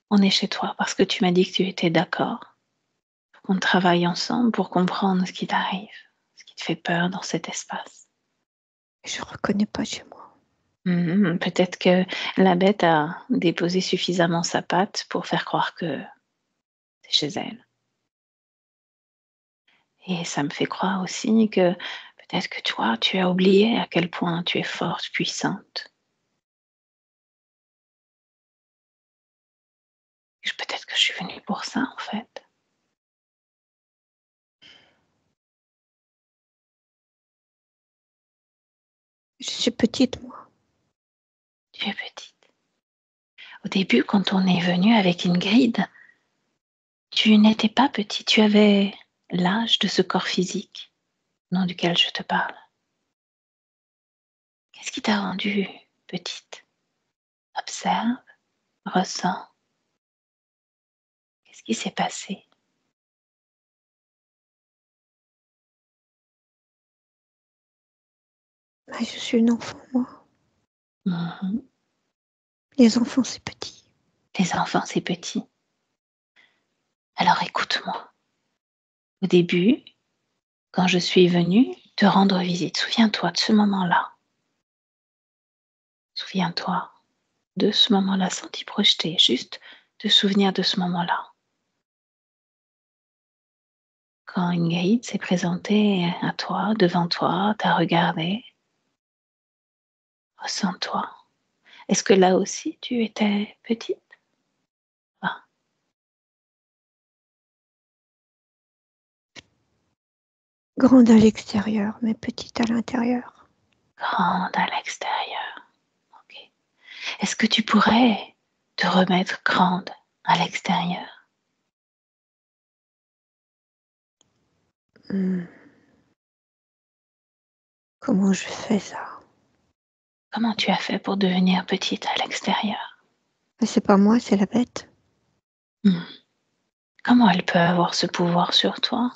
On est chez toi parce que tu m'as dit que tu étais d'accord pour qu'on travaille ensemble pour comprendre ce qui t'arrive, ce qui te fait peur dans cet espace. Je reconnais pas chez moi. Peut-être que la bête a déposé suffisamment sa patte pour faire croire que c'est chez elle. Et ça me fait croire aussi que peut-être que toi, tu as oublié à quel point tu es forte, puissante. Peut-être que je suis venue pour ça, en fait. Je suis petite, moi. Tu es petite. Au début, quand on est venu avec Ingrid, tu n'étais pas petite. Tu avais l'âge de ce corps physique dont duquel je te parle. Qu'est-ce qui t'a rendue petite? Observe, ressens. Qu'est-ce qui s'est passé? Je suis une enfant, moi. Mhm. Les enfants, c'est petit. Les enfants, c'est petit. Alors écoute-moi. Au début, quand je suis venue te rendre visite, souviens-toi de ce moment-là. Souviens-toi de ce moment-là sans t'y projeter, juste te souvenir de ce moment-là. Quand Ingrid s'est présentée à toi, devant toi, t'a regardé, ressens-toi. Est-ce que là aussi tu étais petite? Ah, Grande à l'extérieur, mais petite à l'intérieur. grande à l'extérieur. Ok. Est-ce que tu pourrais te remettre grande à l'extérieur? Comment je fais ça? Comment tu as fait pour devenir petite à l'extérieur? C'est pas moi, c'est la bête. Hmm. Comment elle peut avoir ce pouvoir sur toi?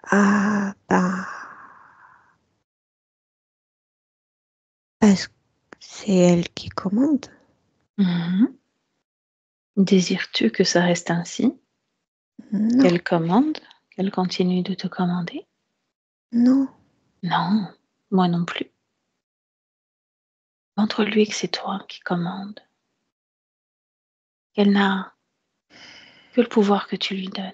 Ah, bah, parce que c'est elle qui commande. Mhm. Désires-tu que ça reste ainsi? Non, Qu'elle commande? Qu'elle continue de te commander? non. Non, moi non plus. Montre-lui que c'est toi qui commandes, qu'elle n'a que le pouvoir que tu lui donnes.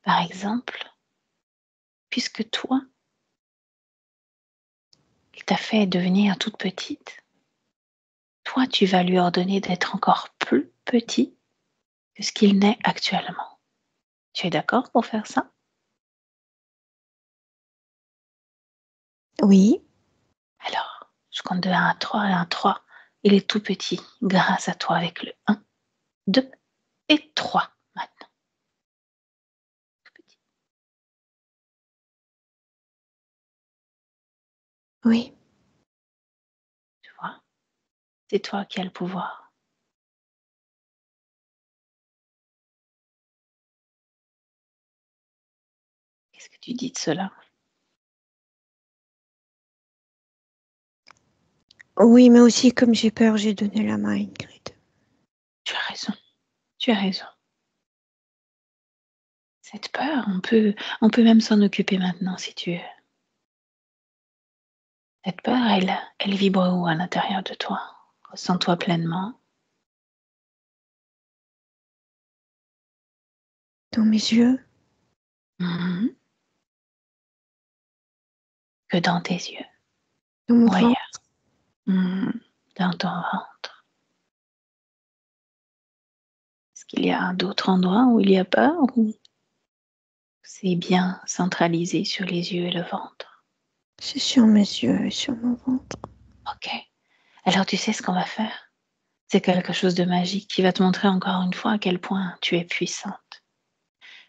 Par exemple, puisque toi, il t'a fait devenir toute petite, toi, tu vas lui ordonner d'être encore plus petit que ce qu'il n'est actuellement. Tu es d'accord pour faire ça? Oui, Alors, je compte de 1 à 3, 1 à 3. Il est tout petit grâce à toi avec le 1, 2 et 3 maintenant. Tout petit. oui. Tu vois, c'est toi qui as le pouvoir. Qu'est-ce que tu dis de cela? Oui, mais aussi, comme j'ai peur, j'ai donné la main à Ingrid. Tu as raison, tu as raison. Cette peur, on peut même s'en occuper maintenant si tu veux. Cette peur, elle vibre où à l'intérieur de toi? Ressens-toi pleinement. Dans mes yeux, Mhm. Que dans tes yeux dans mon ou ventre. ailleurs. Mhm. Dans ton ventre. Est-ce qu'il y a d'autres endroits où il y a peur ou c'est bien centralisé sur les yeux et le ventre? C'est sur mes yeux et sur mon ventre. Ok. Alors tu sais ce qu'on va faire? C'est quelque chose de magique qui va te montrer encore une fois à quel point tu es puissante.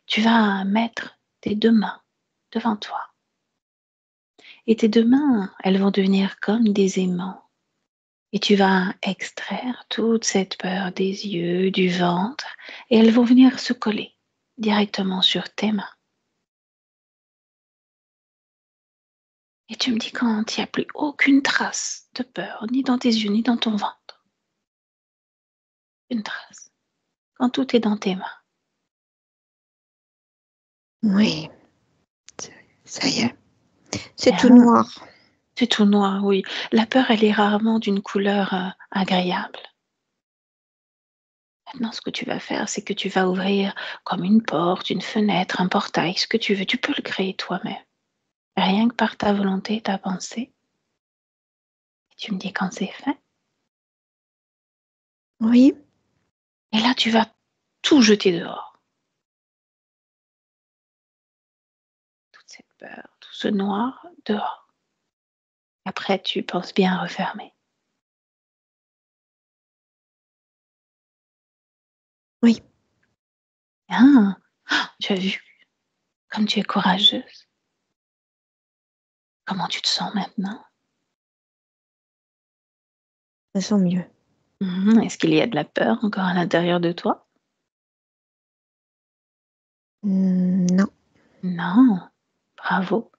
Tu vas mettre tes 2 mains devant toi. Et tes 2 mains, elles vont devenir comme des aimants. Et tu vas extraire toute cette peur des yeux, du ventre, et elles vont venir se coller directement sur tes mains. Et tu me dis quand il n'y a plus aucune trace de peur, ni dans tes yeux, ni dans ton ventre. Une trace. Quand tout est dans tes mains. Oui, ça y est. C'est tout Ah, noir. c'est tout noir, oui. La peur, elle est rarement d'une couleur agréable. maintenant, ce que tu vas faire, c'est que tu vas ouvrir comme une porte, une fenêtre, un portail, ce que tu veux. Tu peux le créer toi-même. Rien que par ta volonté, ta pensée. Et tu me dis quand c'est fait. Oui, Et là, tu vas tout jeter dehors. Toute cette peur, tout ce noir, dehors. Après, tu penses bien refermer. oui. Ah, tu as vu comme tu es courageuse. Comment tu te sens maintenant? Je me sens mieux. Est-ce qu'il y a de la peur encore à l'intérieur de toi? Non. Non. Bravo.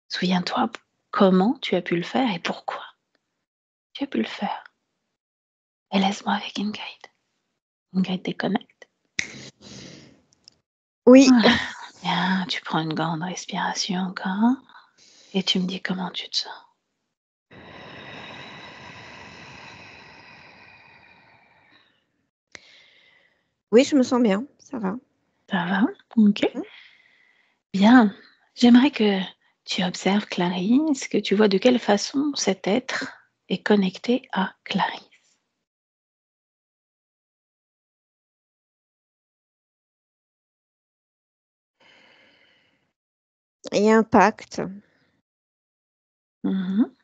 Souviens-toi comment tu as pu le faire et pourquoi tu as pu le faire. Et laisse-moi avec Ingrid. Ingrid déconnecte. Oui. Voilà. Bien, tu prends une grande respiration encore et tu me dis comment tu te sens. Oui, je me sens bien, ça va. Ça va? Ok. Bien. J'aimerais que tu observes Clarisse, que tu vois de quelle façon cet être est connecté à Clarisse. Il y a un pacte. Mhm.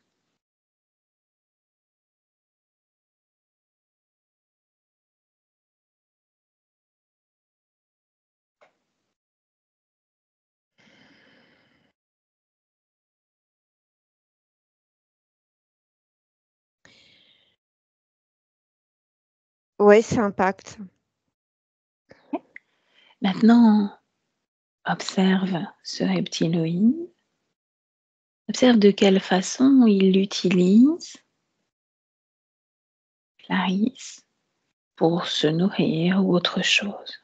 Oui, c'est un pacte. Maintenant, observe ce reptiloïde. Observe de quelle façon il utilise Clarisse pour se nourrir ou autre chose.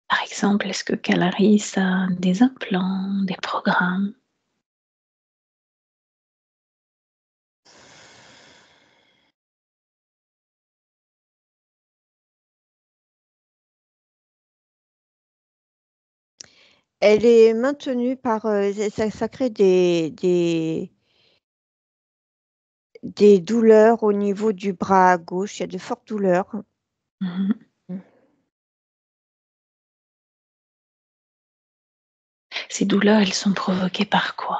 Par exemple, est-ce que Clarisse a des implants, des programmes? Elle est maintenue par, ça crée des douleurs au niveau du bras gauche. Il y a de fortes douleurs. Mhm. Mmh. Ces douleurs, elles sont provoquées par quoi?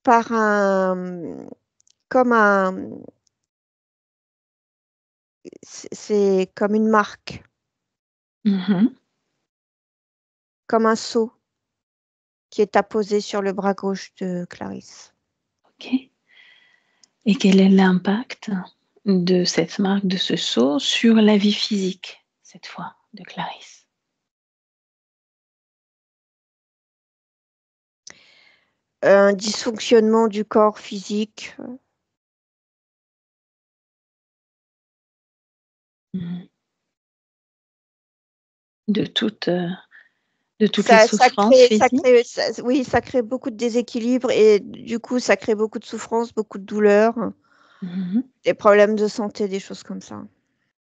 Par comme un, c'est comme une marque, Mhm. comme un sceau qui est apposé sur le bras gauche de Clarisse. Ok. Et quel est l'impact de cette marque, de ce sceau, sur la vie physique, cette fois, de Clarisse? Un dysfonctionnement du corps physique. Mhm. De toutes, de toutes les Ça souffrances physiques? crée oui, ça crée beaucoup de déséquilibre et du coup, ça crée beaucoup de souffrance, beaucoup de douleurs, Mhm. des problèmes de santé, des choses comme ça.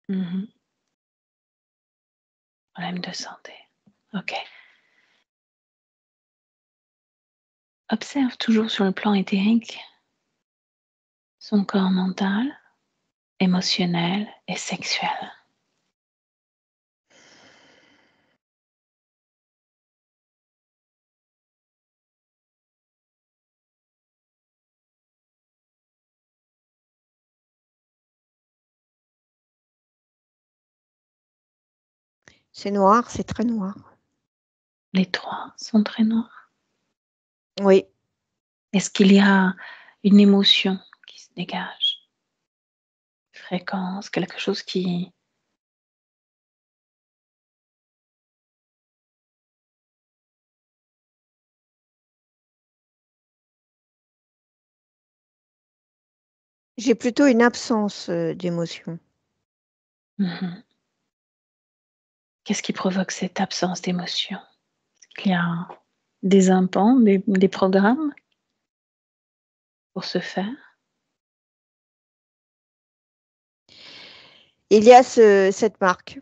Mhm. Problème de santé. Ok. Observe toujours sur le plan éthérique son corps mental, émotionnel et sexuel. C'est noir, c'est très noir. Les trois sont très noirs. Oui, Est-ce qu'il y a une émotion qui se dégage? Fréquence, quelque chose qui... j'ai plutôt une absence, d'émotion. Mhm. Qu'est-ce qui provoque cette absence d'émotion? Est-ce qu'il y a des implants, des programmes pour ce faire? Il y a cette marque.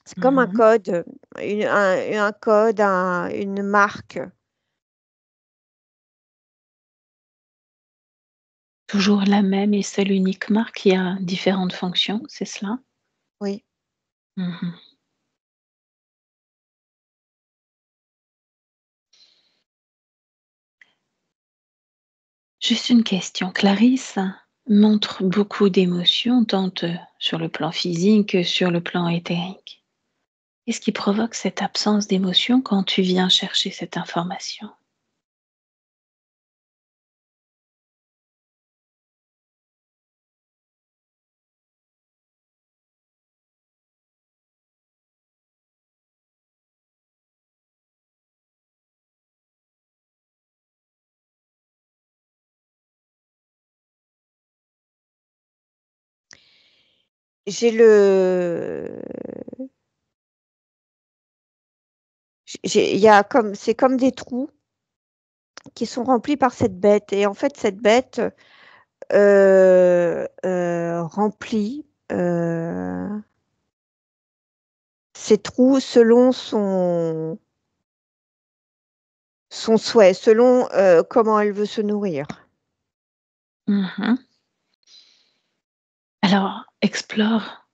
C'est comme un Mmh. code, un code, une marque. Toujours la même et seule unique marque qui a différentes fonctions, c'est cela? Oui. Mmh. Juste une question, Clarisse montre beaucoup d'émotions tant, sur le plan physique que sur le plan éthérique. Qu'est-ce qui provoque cette absence d'émotion quand tu viens chercher cette information? J'ai le il y a comme c'est comme des trous qui sont remplis par cette bête et en fait cette bête, remplit, ces trous selon son souhait, selon, comment elle veut se nourrir. Mmh. Alors explore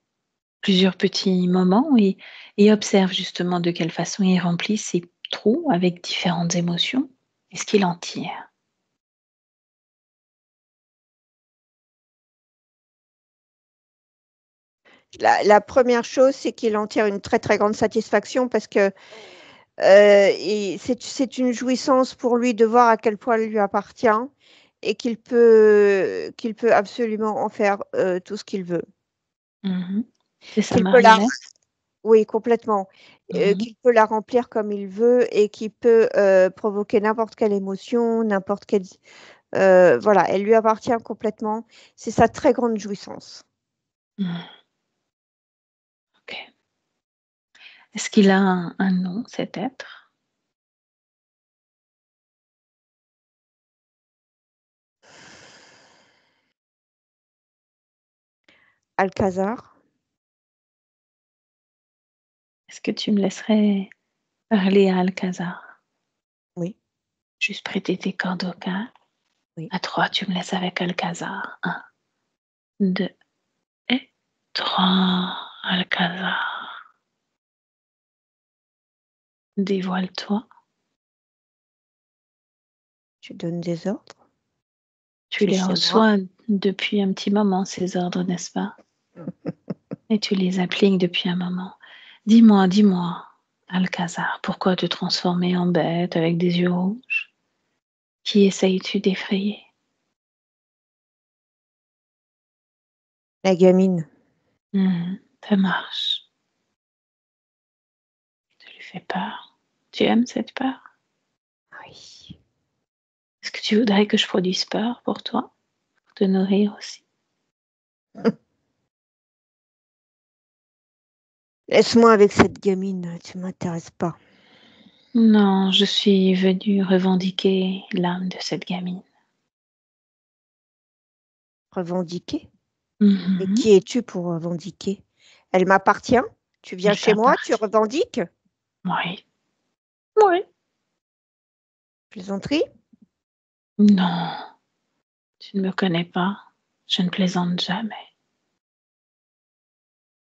plusieurs petits moments et observe justement de quelle façon il remplit ses trous avec différentes émotions et ce qu'il en tire. La 1re chose, c'est qu'il en tire une très, très grande satisfaction parce que, et c'est une jouissance pour lui de voir à quel point elle lui appartient et qu'il peut absolument en faire, tout ce qu'il veut. Mmh. C'est sa Qu'il peut la marionnette? Oui, complètement, Mmh. qu'il peut la remplir comme il veut et qu'il peut, provoquer n'importe quelle émotion, n'importe quelle voilà, elle lui appartient complètement. C'est sa très grande jouissance. Mmh. OK. Est-ce qu'il a un nom, cet être? Alcazar, Est-ce que tu me laisserais parler à Alcazar? oui, Juste prêter tes cordes vocales. oui. À 3, tu me laisses avec Alcazar. 1, 2 et 3. Alcazar, dévoile-toi. Tu donnes des ordres, Tu tu es les chez moi. reçois depuis un petit moment, ces ordres, n'est-ce pas? Et tu les appliques depuis un moment. Dis-moi, Alcazar, pourquoi te transformer en bête avec des yeux rouges? Qui essayes-tu d'effrayer? La gamine, Ça marche. Tu lui fais peur. Tu aimes cette peur? oui. Est-ce que tu voudrais que je produise peur pour toi? Pour te nourrir aussi? Laisse-moi avec cette gamine, tu m'intéresses pas. Non, je suis venue revendiquer l'âme de cette gamine. Revendiquer? Mais Mmh. qui es-tu pour revendiquer? Elle m'appartient? Tu viens Elle chez moi, tu t'appartient. revendiques? Oui. Oui. Plaisanterie? Non, tu ne me connais pas. Je ne plaisante jamais.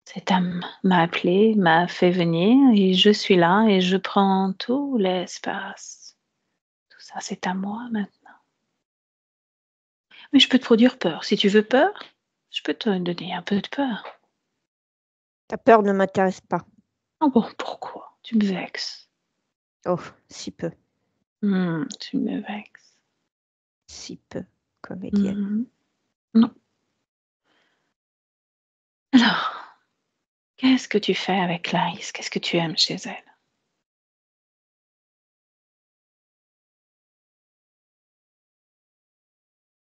Cette âme m'a appelée, m'a fait venir et je suis là et je prends tout l'espace. Tout ça, c'est à moi maintenant. Mais je peux te produire peur. Si tu veux peur, je peux te donner un peu de peur. Ta peur ne m'intéresse pas. Ah bon, pourquoi? Tu me vexes. Oh, si peu, Tu me vexes. si peu, comédienne. Mmh. Non. Alors, qu'est-ce que tu fais avec Clarisse? Qu'est-ce que tu aimes chez elle?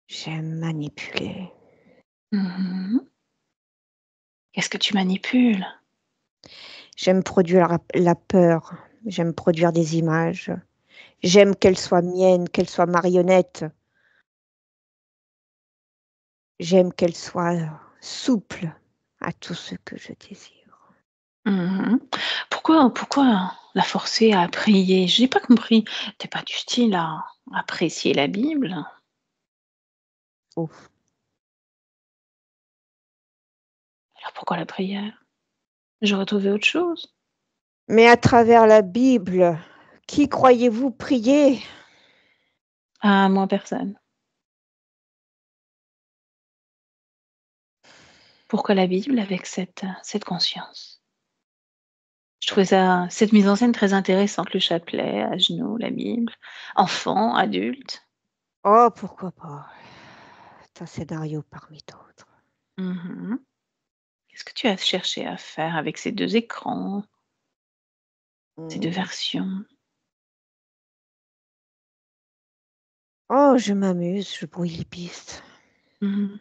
J'aime manipuler. Mmh. Qu'est-ce que tu manipules? J'aime produire la peur. J'aime produire des images. J'aime qu'elle soit mienne, qu'elle soit marionnette. J'aime qu'elle soit souple à tout ce que je désire. Mmh. Pourquoi la forcer à prier? J'ai pas compris. Tu pas du style à apprécier la Bible? Oh. Alors pourquoi la prière? J'aurais trouvé autre chose. Mais à travers la Bible, qui croyez-vous prier? Ah, moi, personne. Pourquoi la Bible avec cette conscience? Je trouvais cette mise en scène très intéressante, le chapelet, à genoux, la Bible, enfant, adulte. Oh, pourquoi pas? C'est un scénario parmi d'autres. Mmh. Qu'est-ce que tu as cherché à faire avec ces 2 écrans, ces 2 Mmh. versions? Oh, je m'amuse, je brouille les pistes. Mmh.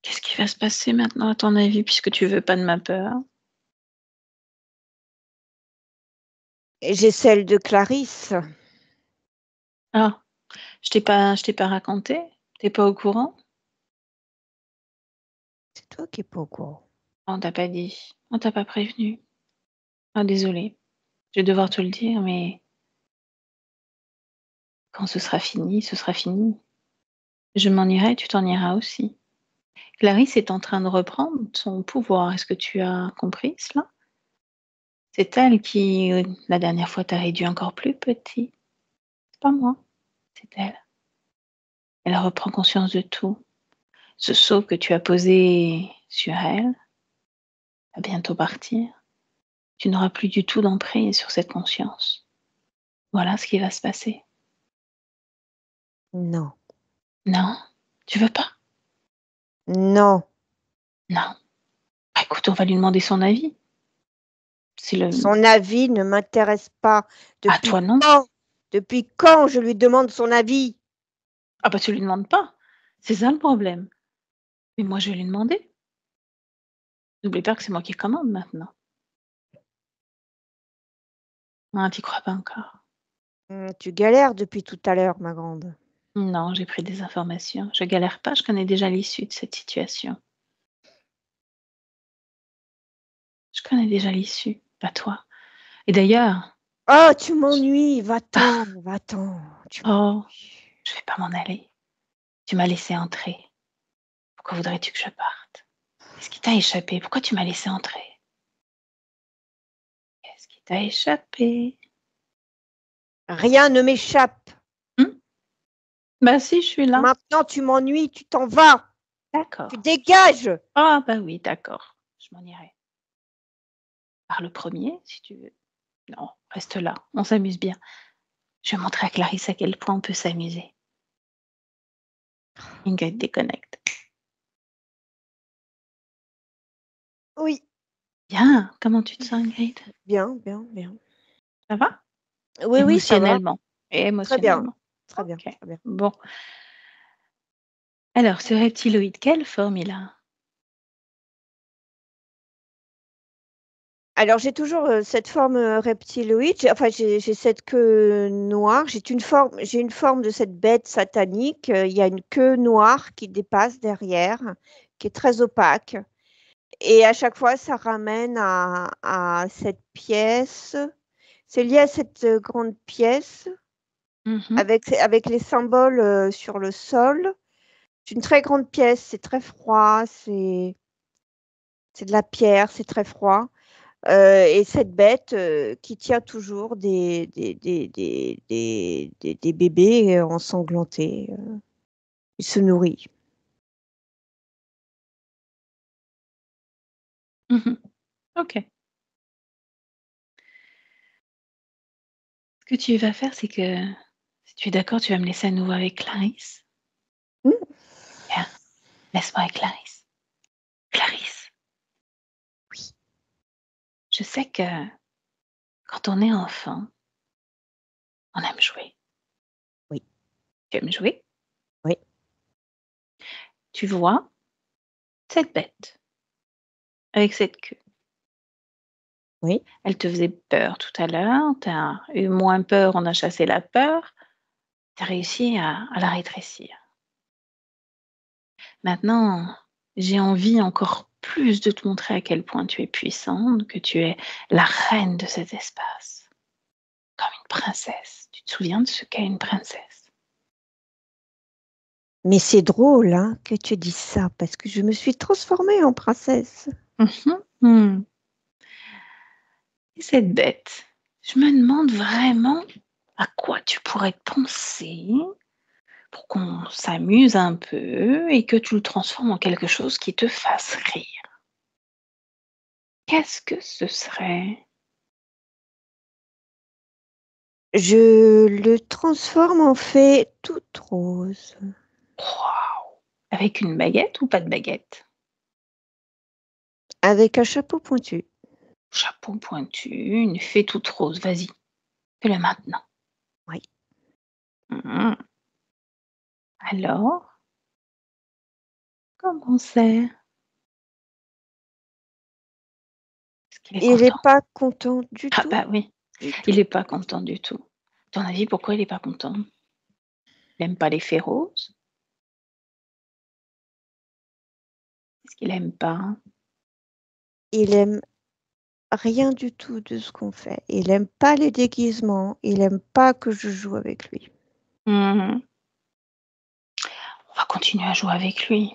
Qu'est-ce qui va se passer maintenant à ton avis, puisque tu veux pas de ma peur? Et j'ai celle de Clarisse. Ah, je t'ai pas raconté? Tu es pas au courant? C'est toi qui es pas au courant. On t'a pas dit, on t'a pas prévenu. Ah désolée, je vais devoir te le dire, mais quand ce sera fini, ce sera fini. Je m'en irai, tu t'en iras aussi. Clarisse est en train de reprendre son pouvoir. Est-ce que tu as compris cela? C'est elle qui, la dernière fois, t'a réduit encore plus petit. C'est pas moi, c'est elle. Elle reprend conscience de tout. Ce sceau que tu as posé sur elle va bientôt partir. Tu n'auras plus du tout d'emprise sur cette conscience. Voilà ce qui va se passer. Non, Non? Tu veux pas? non. Non. Bah, écoute, on va lui demander son avis. C'est le Son avis ne m'intéresse pas. À Depuis toi non plus. quand? Depuis quand je lui demande son avis? Ah bah, tu lui demandes pas. C'est ça le problème. Mais moi, je vais lui demander. N'oublie pas que c'est moi qui commande maintenant. Ah, tu crois pas encore? Tu galères depuis tout à l'heure, ma grande. Non, j'ai pris des informations. Je galère pas, je connais déjà l'issue de cette situation. Je connais déjà l'issue, pas toi. Et d'ailleurs, Oh, tu m'ennuies, va-t'en, va-t'en. Tu oh, m'ennuies. je vais pas m'en aller. Tu m'as laissé entrer. Pourquoi voudrais-tu que je parte? Qu'est-ce qui t'a échappé? Pourquoi tu m'as laissé entrer? Qu'est-ce qui t'a échappé? Rien ne m'échappe. Mmh? Bah si, je suis là. Maintenant, tu m'ennuies, tu t'en vas. Tu D'accord. dégages. Ah bah oui, d'accord. Je m'en irai. Par le premier, si tu veux. Non, reste là, on s'amuse bien. Je vais montrer à Clarisse à quel point on peut s'amuser. Ingrid déconnecte. Oui, Bien, comment tu te sens, Ingrid? bien, bien, bien. Ça va? Oui, oui, ça va. Émotionnellement. Très bien, Émotionnellement. très bien, OK. très bien. Bon. Alors, ce reptiloïde, quelle forme il a? Alors, j'ai toujours, cette forme, reptiloïde. J'ai cette queue noire. J'ai une forme de cette bête satanique. Il y a une queue noire qui dépasse derrière, qui est très opaque et à chaque fois, ça ramène à cette pièce. C'est lié à cette, grande pièce Mmh. avec les symboles, sur le sol. C'est une très grande pièce, c'est très froid, c'est de la pierre, c'est très froid. Et cette bête, qui tient toujours des bébés, ensanglantés, il se nourrit. Mmh. OK. Ce que tu vas faire, c'est que, si tu es d'accord, tu vas me laisser à nouveau avec Clarisse. Mmh. Bien, laisse-moi avec Clarisse. Clarisse, Oui, je sais que quand on est enfant, on aime jouer. oui, Tu aimes jouer? oui, Tu vois cette bête avec cette queue. Oui. Elle te faisait peur tout à l'heure, tu as eu moins peur, on a chassé la peur, tu as réussi à la rétrécir. Maintenant, j'ai envie encore plus de te montrer à quel point tu es puissante, que tu es la reine de cet espace, comme une princesse. Tu te souviens de ce qu'est une princesse? Mais c'est drôle hein, que tu dises ça, parce que je me suis transformée en princesse. Mmh. Et cette bête, je me demande vraiment à quoi tu pourrais penser pour qu'on s'amuse un peu et que tu le transformes en quelque chose qui te fasse rire. Qu'est-ce que ce serait? Je le transforme en fée toute rose. Waouh! Avec une baguette ou pas de baguette? Avec un chapeau pointu. Chapeau pointu, une fée toute rose, vas-y, fais-le maintenant. Oui. Mmh. Alors, comment c'est? Est-ce qu'il est Il est content? pas content du Ah tout, bah oui, du il tout. est pas content du tout. À ton avis, pourquoi il est pas content? Il aime pas les fées roses? Qu'est-ce qu'il aime pas? Il aime rien du tout de ce qu'on fait. Il aime pas les déguisements. Il aime pas que je joue avec lui. Mmh. On va continuer à jouer avec lui,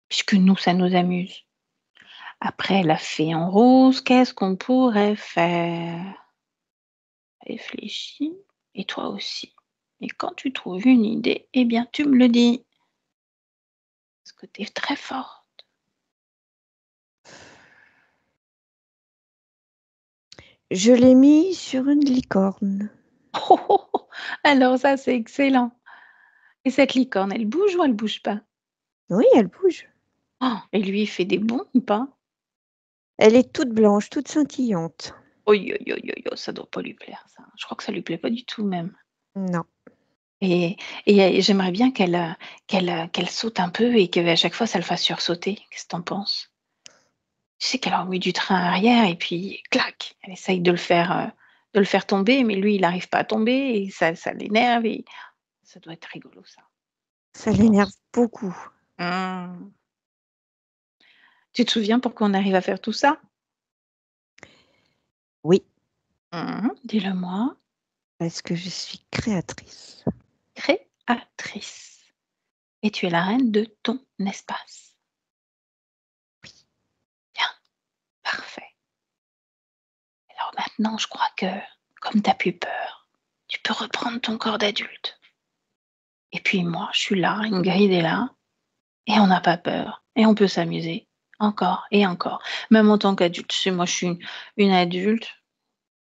puisque nous, ça nous amuse. Après la fée en rose, qu'est-ce qu'on pourrait faire? Réfléchis, et toi aussi. Et quand tu trouves une idée, eh bien, tu me le dis, parce que tu es très forte. Je l'ai mis sur une licorne. Oh, oh, oh! Alors ça, c'est excellent. Et cette licorne, elle bouge ou elle bouge pas? Oui, elle bouge. Oh, et lui, il fait des bonds ou pas? Elle est toute blanche, toute scintillante. Oi, oi, oi, oi, oi, ça doit pas lui plaire ça. Je crois que ça lui plaît pas du tout même. Non. Et et j'aimerais bien qu'elle saute un peu et qu'à chaque fois ça le fasse sursauter. Qu'est-ce que tu en penses? Tu sais qu'elle envoie du train arrière et puis clac, elle essaye de le faire tomber, mais lui il n'arrive pas à tomber et ça l'énerve et ça doit être rigolo ça, Ça je l'énerve pense. beaucoup. Mmh. Tu te souviens pourquoi on arrive à faire tout ça? Oui, Dis-le moi. parce que je suis créatrice. Créatrice et tu es la reine de ton espace. Bien, parfait. Alors maintenant, je crois que, comme tu as plus peur, tu peux reprendre ton corps d'adulte. Et puis moi, je suis là, Ingrid est là, et on n'a pas peur, et on peut s'amuser, encore et encore. Même en tant qu'adulte, tu sais, moi je suis une adulte,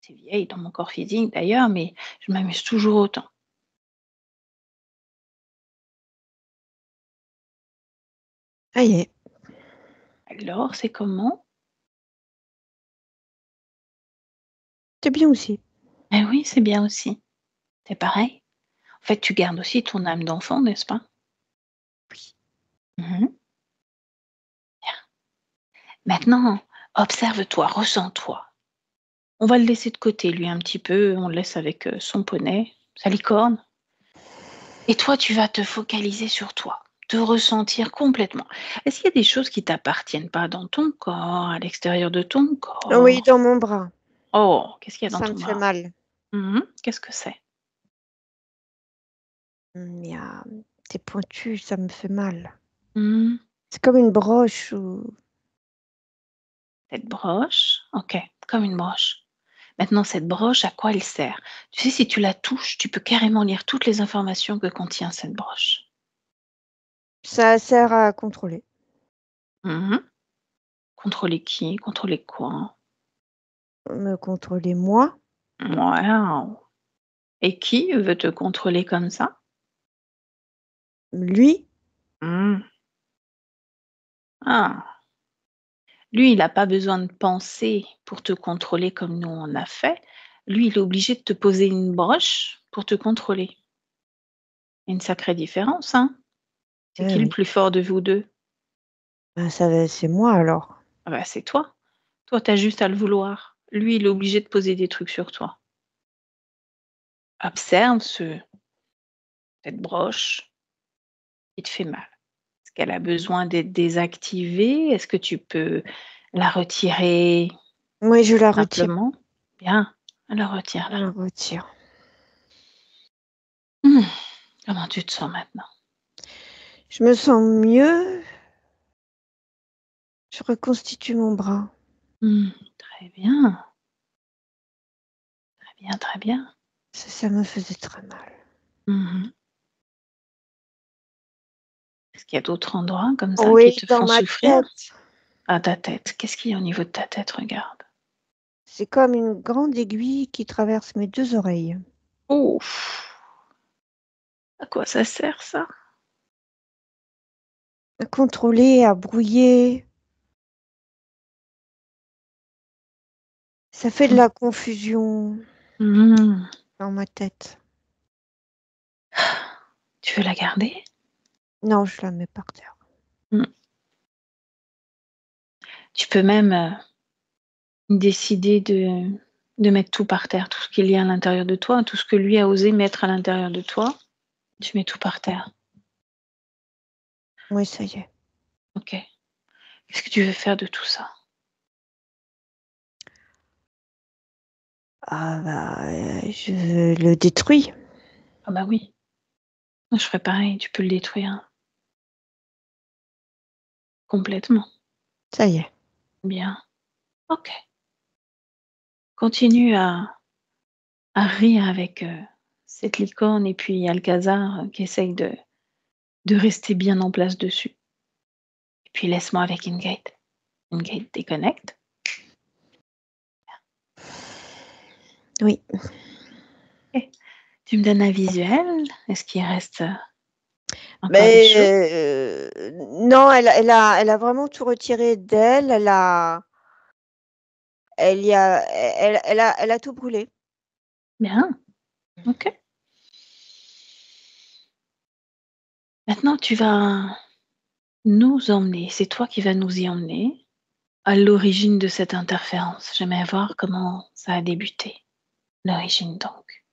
c'est vieille dans mon corps physique d'ailleurs, mais je m'amuse toujours autant. Ça y est, Alors, c'est comment? c'est bien aussi. Eh oui, c'est bien aussi. C'est pareil. En fait, tu gardes aussi ton âme d'enfant, n'est-ce pas? Oui. Mhm. Maintenant, observe-toi, ressens-toi. On va le laisser de côté, lui, un petit peu. On le laisse avec son poney, sa licorne. Et toi, tu vas te focaliser sur toi, te ressentir complètement. Est-ce qu'il y a des choses qui t'appartiennent pas dans ton corps, à l'extérieur de ton Oui, corps? dans mon bras. Oh, qu'est-ce qu'il y a dans Ça me ton fait bras? mal. Qu'est-ce que c'est? Il y a c'est pointu, ça me fait mal. Mmh. C'est comme une broche ou Cette broche, ok, comme une broche. Maintenant, cette broche, à quoi elle sert? Tu sais, si tu la touches, tu peux carrément lire toutes les informations que contient cette broche. ça sert à contrôler. Mmh. Contrôler qui? Contrôler quoi? Me contrôler moi, Waouh! Et qui veut te contrôler comme ça? lui, Mmh. Ah! Lui, il n'a pas besoin de penser pour te contrôler comme nous on a fait. Lui, il est obligé de te poser une broche pour te contrôler. Une sacrée différence, hein? C'est qui le oui. plus fort de vous 2? Ça va c'est moi alors. Ah bah, c'est toi. Toi, tu as juste à le vouloir. lui, il est obligé de poser des trucs sur toi. Observe cette broche qui te fait mal. Est-ce qu'elle a besoin d'être désactivée? Est-ce que tu peux la retirer Oui, je la retire. simplement? Bien, alors Je la retire-la. retire. Mmh. Comment tu te sens maintenant? Je me sens mieux. Je reconstitue mon bras. Mmh, très bien, très bien, très bien. Ça me faisait très mal. Mmh. Est-ce qu'il y a d'autres endroits comme ça Oui, qui te dans font ma souffrir? tête. À ta tête. Qu'est-ce qu'il y a au niveau de ta tête? Regarde. C'est comme une grande aiguille qui traverse mes 2 oreilles. Ouf! À quoi ça sert ça? À contrôler, à brouiller. Ça fait de la confusion Mmh. dans ma tête. Tu veux la garder? Non, je la mets par terre. Mmh. Tu peux même, décider de mettre tout par terre, tout ce qu'il y a à l'intérieur de toi, tout ce que lui a osé mettre à l'intérieur de toi, tu mets tout par terre. Oui, ça y est. OK. Qu'est-ce que tu veux faire de tout ça? Ah bah, je le détruis. Ah bah oui, moi je ferais pareil, tu peux le détruire complètement. Ça y est. Bien. OK. Continue à rire avec, cette licorne et puis Alcazar, qui essaye de rester bien en place dessus. Et puis laisse-moi avec Ingate. Ingate déconnecte. Oui. OK. Tu me donnes un visuel? Est-ce qu'il reste, encore des choses? Mais non, elle a vraiment tout retiré d'elle. Elle a tout brûlé. Bien, OK. Maintenant tu vas nous emmener, c'est toi qui vas nous y emmener, à l'origine de cette interférence. J'aimerais voir comment ça a débuté. L'origine donc.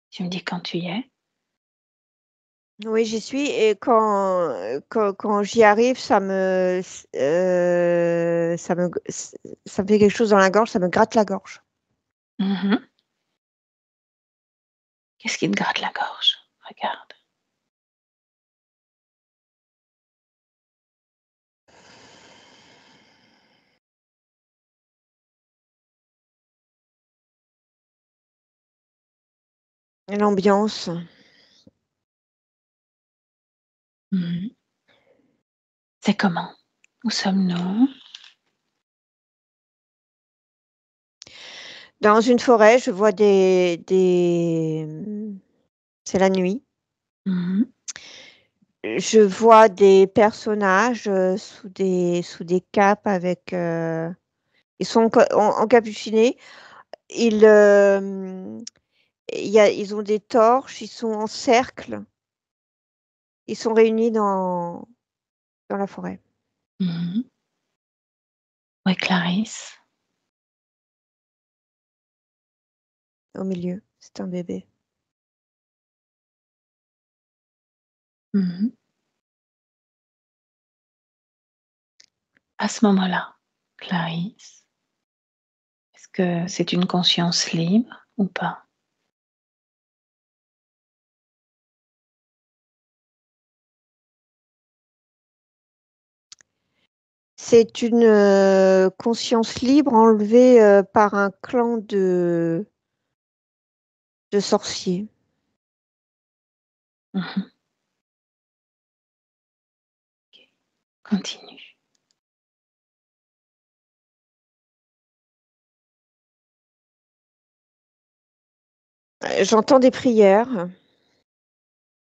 Tu me dis quand tu y es? Oui, j'y suis et quand j'y arrive, ça me fait quelque chose dans la gorge, ça me gratte la gorge. Mmh. Qu'est-ce qui te gratte la gorge? Regarde. L'ambiance. Mmh. C'est comment? Où sommes-nous? Dans une forêt, je vois c'est la nuit. Mmh. Je vois des personnages, sous des capes avec, ils sont encapucinés. Ils, ils ont des torches, ils sont en cercle. Ils sont réunis dans la forêt, Mmh. Ouais, Clarisse. au milieu. C'est un bébé. Mmh. À ce moment-là, Clarisse, est-ce que c'est une conscience libre ou pas? C'est une, conscience libre enlevée, par un clan de sorciers. Mmh. OK. Continue. J'entends des prières.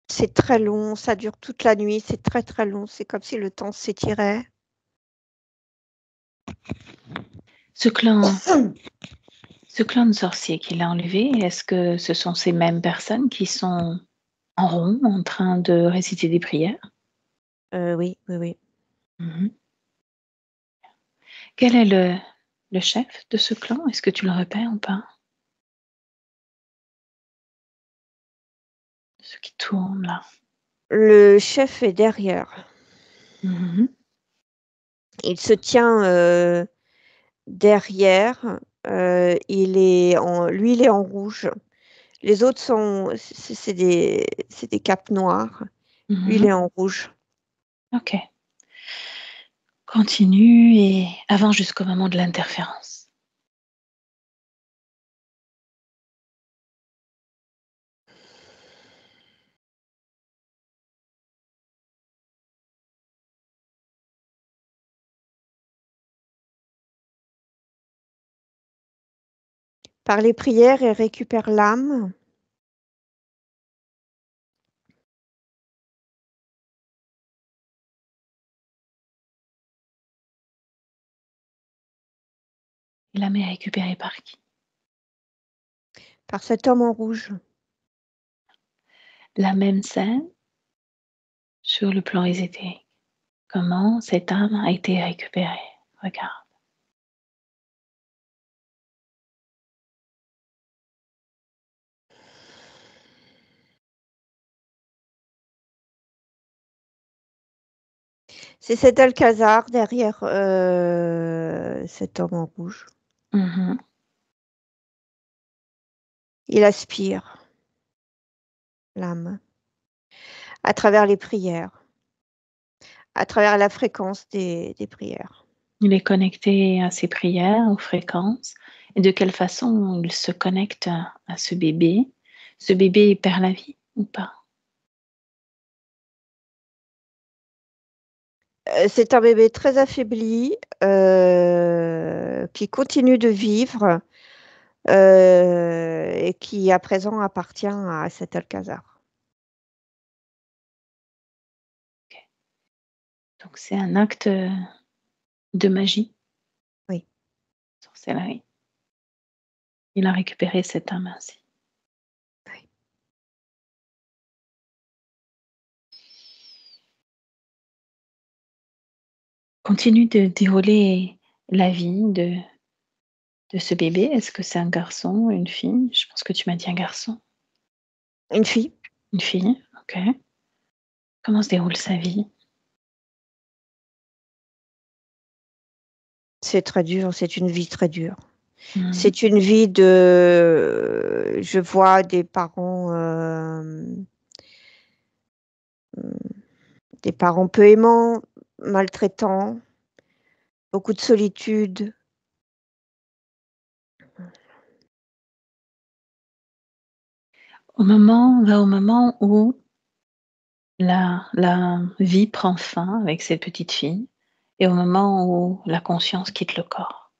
C'est très long, ça dure toute la nuit, c'est très, très long. C'est comme si le temps s'étirait. Ce clan ce clan de sorciers qu'il a enlevé, est-ce que ce sont ces mêmes personnes qui sont en rond en train de réciter des prières? Oui, oui, oui. Mmh. Quel est le chef de ce clan? Est-ce que tu le repères ou pas? Ce qui tourne là. Le chef est derrière. Mhm. Il se tient derrière. Lui, il est en rouge. Les autres c'est des capes noires. Lui, il Mhm. est en rouge. Ok. Continue et avance jusqu'au moment de l'interférence. Par les prières, il récupère l'âme. Et l'âme est récupérée par qui? Par cet homme en rouge. La même scène sur le plan ésotérique. Comment cette âme a été récupérée? Regarde. C'est cet Alcazar derrière cet homme en rouge. Mhm. Il aspire l'âme à travers les prières, à travers la fréquence des prières. Il est connecté à ses prières, aux fréquences. Et de quelle façon il se connecte à ce bébé? Ce bébé perd la vie ou pas? C'est un bébé très affaibli qui continue de vivre et qui à présent appartient à cet Alcazar. Okay. Donc c'est un acte de magie. Oui. Sorcellerie. Il a récupéré cette âme ainsi. Oui. Continue de dérouler la vie de ce bébé. Est-ce que c'est un garçon, une fille? Je pense que tu m'as dit un garçon. Une fille. Une fille, ok. Comment se déroule sa vie? C'est très dur, c'est une vie très dure. Mhm. C'est une vie de... Je vois des parents peu aimants, maltraitants, beaucoup de solitude. Au moment où la vie prend fin avec cette petite fille et au moment où la conscience quitte le corps.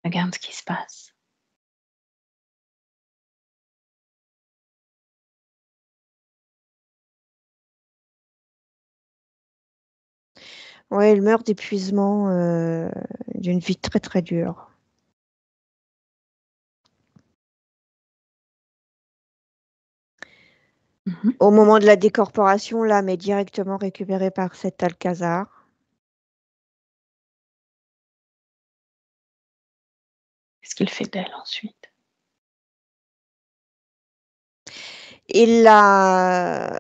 Regarde ce qui se passe. Ouais, elle meurt d'épuisement, d'une vie très très dure. Mhm. Au moment de la décorporation, l'âme est directement récupérée par cet Alcazar. Qu'est-ce qu'il fait d'elle ensuite? Il la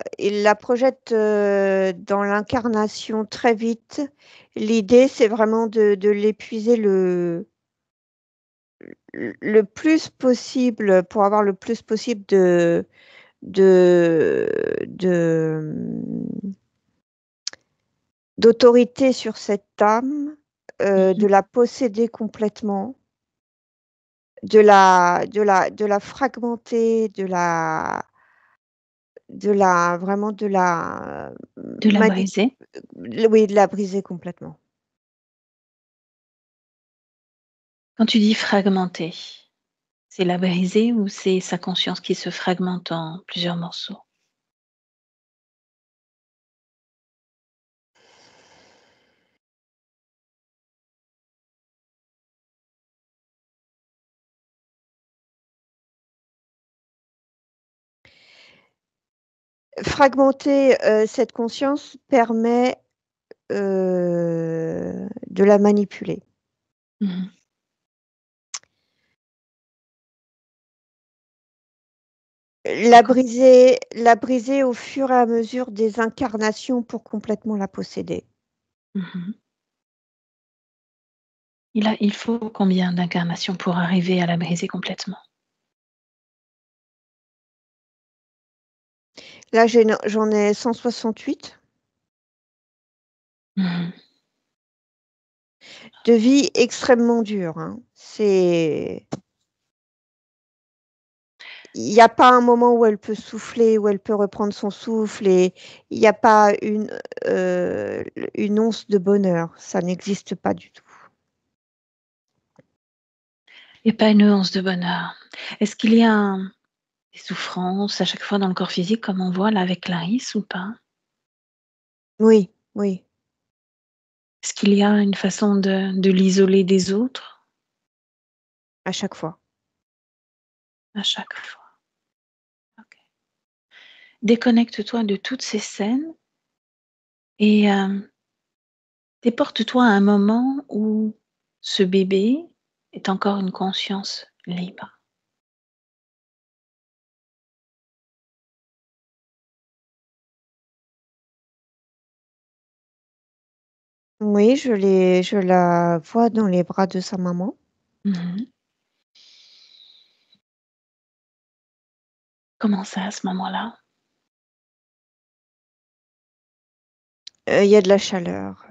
projette dans l'incarnation très vite. L'idée, c'est vraiment de l'épuiser le plus possible pour avoir le plus possible de, de, d'autorité sur cette âme, de Mhm. la posséder complètement, de la fragmenter, vraiment de la De la briser. oui, de la briser complètement. Quand tu dis fragmenter, c'est la briser ou c'est sa conscience qui se fragmente en plusieurs morceaux? Fragmenter cette conscience permet de la manipuler. Mhm. Encore. La briser au fur et à mesure des incarnations pour complètement la posséder. Mhm. Il faut combien d'incarnations pour arriver à la briser complètement? Là, j'en ai 168 Mhm. de vie extrêmement dure. Hein. Il n'y a pas un moment où elle peut souffler, où elle peut reprendre son souffle, et il n'y a pas une once de bonheur. Ça n'existe pas du tout. Il n'y a pas une nuance de bonheur. Est-ce qu'il y a des souffrances à chaque fois dans le corps physique, comme on voit là avec Clarisse ou pas? Oui, oui, Est-ce qu'il y a une façon de l'isoler des autres à chaque fois. à chaque fois? Ok. Déconnecte-toi de toutes ces scènes et déporte-toi à un moment où ce bébé est encore une conscience libre. Oui, je la vois dans les bras de sa maman. Mhm. Comment ça à ce moment-là? Il y a de la chaleur,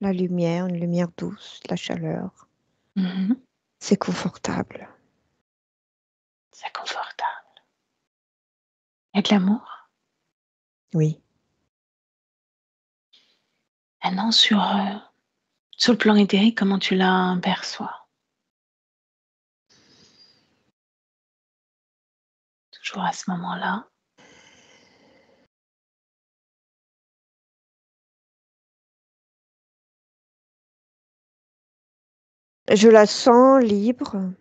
la lumière, une lumière douce, de la chaleur. Mhm. C'est confortable. C'est confortable. Il y a de l'amour. Oui. Maintenant, sur le plan éthérique, comment tu la perçois? Toujours à ce moment-là. Je la sens libre.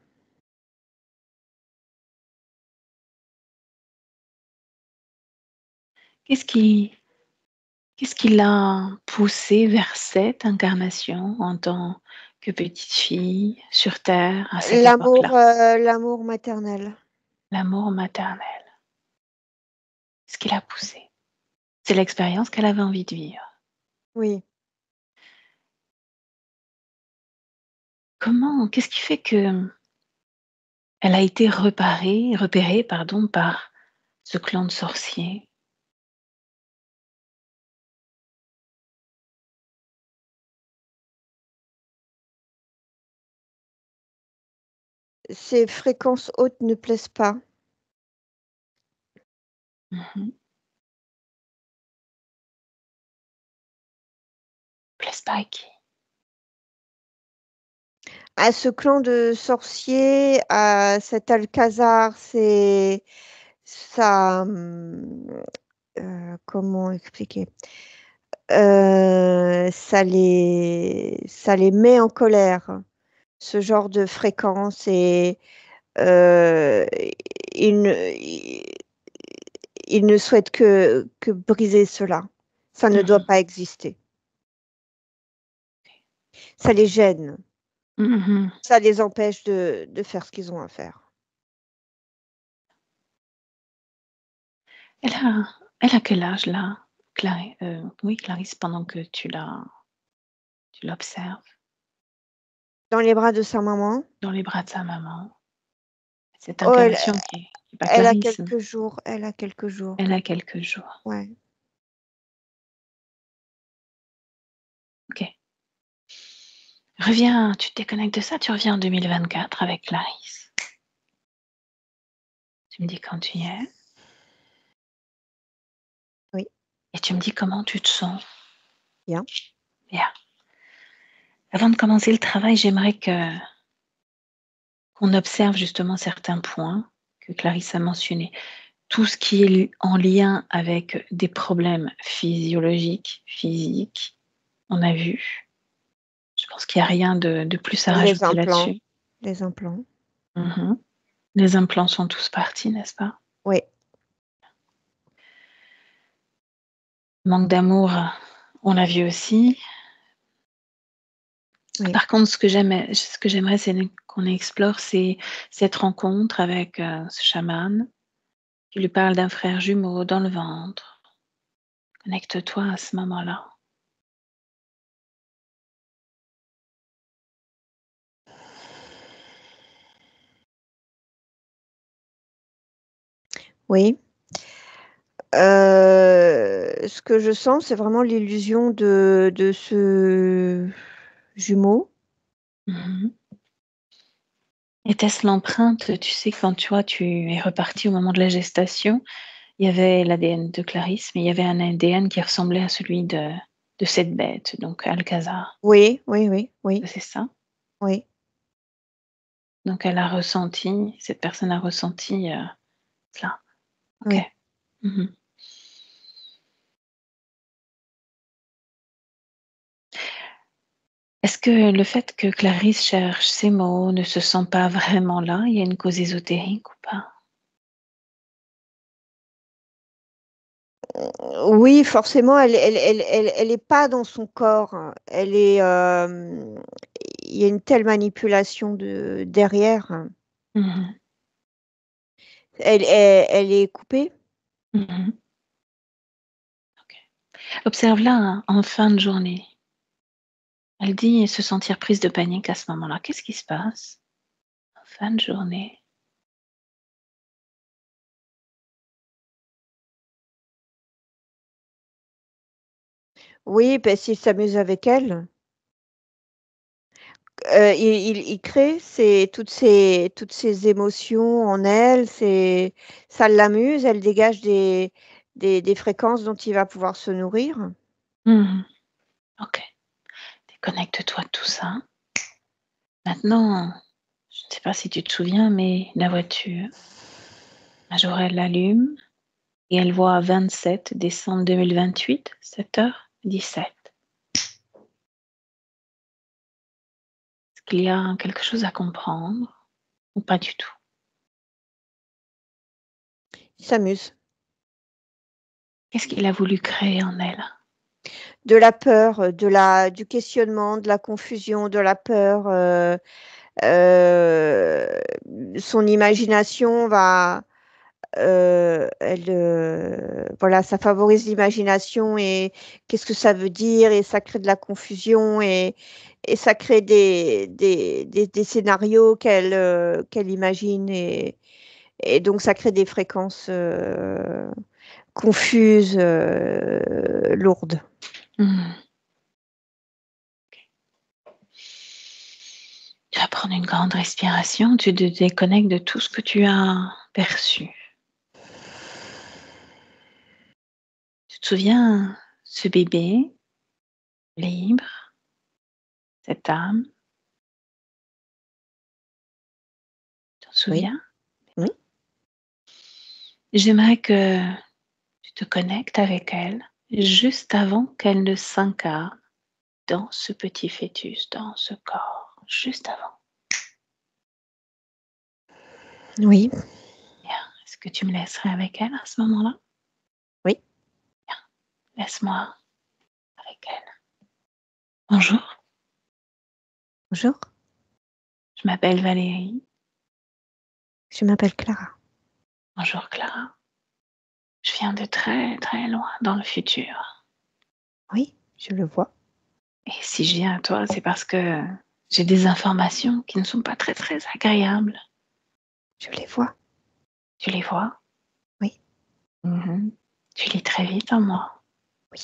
Qu'est-ce qui, qu'est-ce qui l'a poussée vers cette incarnation en tant que petite fille sur Terre à cette époque-là? L'amour maternel. L'amour maternel. Ce qui l'a poussée. C'est l'expérience qu'elle avait envie de vivre. Oui. Qu'est-ce qui fait que elle a été repérée, pardon, par ce clan de sorciers? Ces fréquences hautes ne plaisent pas. Mhm. Plaise pas à qui? À ce clan de sorciers, à cet alcazar, c'est ça. Comment expliquer? Ça les met en colère, ce genre de fréquence, et euh, ils ne, ils ne souhaitent que briser cela. Ça ne doit Mhm. pas exister. Ça les gêne. Mhm. Ça les empêche de faire ce qu'ils ont à faire. Elle a, elle a quel âge là, oui, Clarisse, pendant que tu l'observes Dans les bras de sa maman. dans les bras de sa maman? Cette Oh, incarnation qui est pas elle a Clarisse, quelques jours. Elle a quelques jours. elle a quelques jours. Ouais. Ok. Reviens, tu te déconnectes de ça, tu reviens en 2024 avec Clarisse. Tu me dis quand tu y es Oui. et tu me dis comment tu te sens. Bien. Bien. Avant de commencer le travail, j'aimerais qu'on observe justement certains points que Clarisse a mentionnés. Tout ce qui est en lien avec des problèmes physiologiques, physiques, on a vu. Je pense qu'il n'y a rien de plus à Les rajouter implants. là-dessus. Les implants. Mhm. Les implants sont tous partis, n'est-ce pas? Oui. Manque d'amour, on l'a vu aussi. Oui. Par contre, ce que j'aimerais, c'est qu'on explore cette rencontre avec ce chaman. Tu lui parles d'un frère jumeau dans le ventre. Connecte-toi à ce moment-là. Oui. Ce que je sens, c'est vraiment l'illusion de ce jumeau. Mhm. Était-ce l'empreinte, tu sais, quand tu es reparti au moment de la gestation, il y avait l'ADN de Clarisse, mais il y avait un ADN qui ressemblait à celui de cette bête, donc Alcazar. Oui. C'est ça? Oui. Donc cette personne a ressenti cela. Ok. Oui. Mhm. Est-ce que le fait que Clarisse cherche ces mots ne se sent pas vraiment là? Il y a une cause ésotérique ou pas? Oui, forcément, elle est pas dans son corps. Elle est, il y a une telle manipulation derrière. Mhm. Elle est coupée. Mhm. Ok. Observe-la en fin de journée. Elle dit se sentir prise de panique à ce moment-là. Qu'est-ce qui se passe en fin de journée? Oui, parce qu'il s'amuse avec elle. Il crée toutes ces émotions en elle. Ça l'amuse. Elle dégage des fréquences dont il va pouvoir se nourrir. Mhm. Ok. Déconnecte-toi de tout ça. Maintenant, je ne sais pas si tu te souviens, mais la voiture, un jour elle l'allume et elle voit 27 décembre 2028, 7h17. Est-ce qu'il y a quelque chose à comprendre ou pas du tout? Il s'amuse. Qu'est-ce qu'il a voulu créer en elle? De la peur, du questionnement, de la confusion, de la peur. Euh, Son imagination va, voilà, ça favorise l'imagination et qu'est-ce que ça veut dire et ça crée de la confusion et ça crée des scénarios qu'elle imagine et donc ça crée des fréquences confuses, lourdes. Hmm. Tu vas prendre une grande respiration, tu te déconnectes de tout ce que tu as perçu. Tu te souviens, ce bébé libre, cette âme, tu te Oui, souviens? oui, J'aimerais que tu te connectes avec elle juste avant qu'elle ne s'incarne dans ce petit fœtus, dans ce corps, juste avant. oui, Bien. Est-ce que tu me laisserais avec elle à ce moment-là? oui. Bien. Laisse-moi avec elle. Bonjour, Bonjour, je m'appelle Valérie. je m'appelle Clara. Bonjour Clara. Je viens de très très loin dans le futur. Oui, je le vois. Et si je viens à toi, c'est parce que j'ai des informations qui ne sont pas très très agréables. Je les vois. Tu les vois? Oui, Mhm. Tu lis très vite en moi. oui.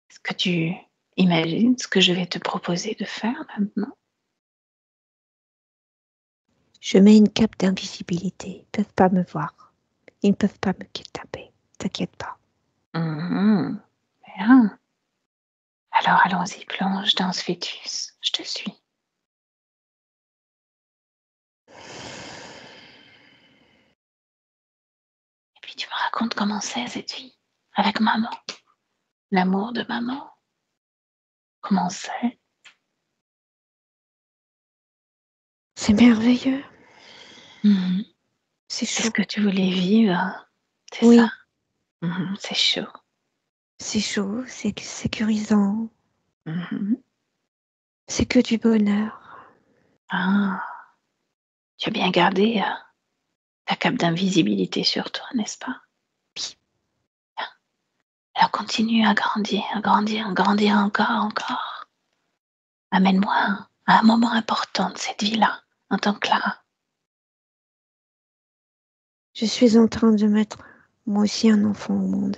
Est-ce que tu imagines ce que je vais te proposer de faire maintenant? Je mets une cape d'invisibilité. Ils ne peuvent pas me voir. Ils ne peuvent pas me kidnapper. T'inquiète pas. Mhm. Bien. Alors allons-y, plonge dans ce fœtus. Je te suis. Et puis tu me racontes comment c'est cette vie avec maman. L'amour de maman. Comment c'est? C'est merveilleux. Mhm. C'est C'est ce chaud. que tu voulais vivre. C'est ça. Oui, Mhm. C'est chaud. c'est chaud. C'est sécurisant. Mhm. C'est que du bonheur. Ah, tu as bien gardé ta cape d'invisibilité sur toi, n'est-ce pas? Oui. Bien. Alors continue à grandir, à grandir, à grandir encore, encore. Amène-moi à un moment important de cette vie-là, en tant que Clara. Je suis en train de mettre moi aussi un enfant au monde.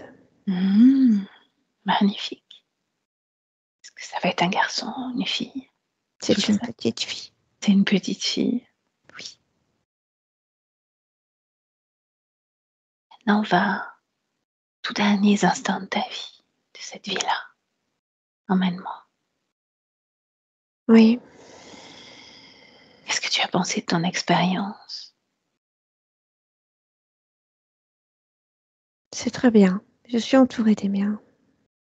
Magnifique. Est-ce que ça va être un garçon, une fille? Tu le C'est une sais? petite fille. C'est une petite fille. Oui. Maintenant, on va tout derniers instants de ta vie, de cette vie-là. Emmène-moi. Oui, Qu'est-ce que tu as pensé de ton expérience? c'est très bien. Je suis entourée des miens.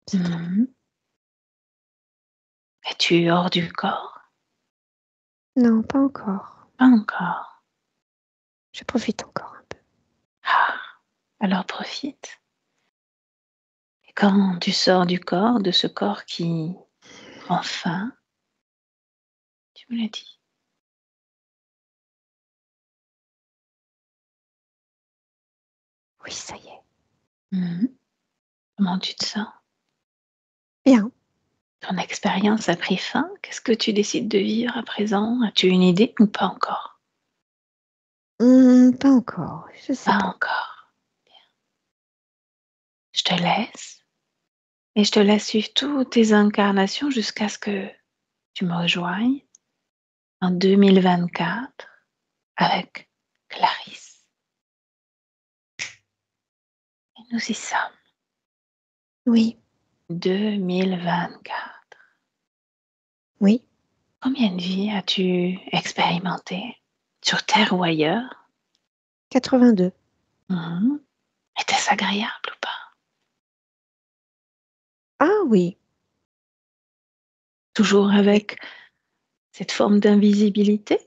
C'est très bien. Es-tu hors du corps? Non, pas encore. Pas encore. Je profite encore un peu. Ah, alors profite. Et quand tu sors du corps, de ce corps qui prend fin, tu me l'as dit. Oui, ça y est. Comment tu te sens? Bien. Ton expérience a pris fin? Qu'est-ce que tu décides de vivre à présent? As-tu une idée ou pas encore? Pas encore. Je sais Pas pas. encore. Je te laisse et je te laisse suivre toutes tes incarnations jusqu'à ce que tu me rejoignes en 2024 avec Clarisse. Et nous y sommes. Oui. 2024. Oui. Combien de vies as-tu expérimenté sur Terre ou ailleurs? 82. Était-ce agréable ou pas? Ah oui. Toujours avec cette forme d'invisibilité?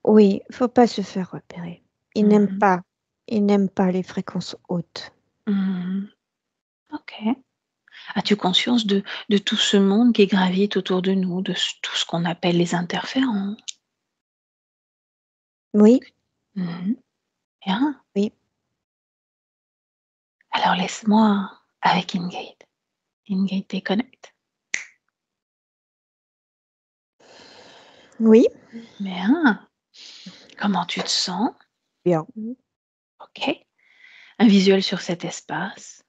Oui, faut pas se faire repérer. Ils n'aiment Mhm. pas. Ils n'aiment pas les fréquences hautes. Mhm. Ok. As-tu conscience de tout ce monde qui gravite autour de nous, tout ce qu'on appelle les interférences? Oui. Mhm. Bien. Oui. Alors laisse-moi avec Ingrid. Ingrid déconnecte. Oui. Bien. Comment tu te sens? Bien. Ok. Un visuel sur cet espace.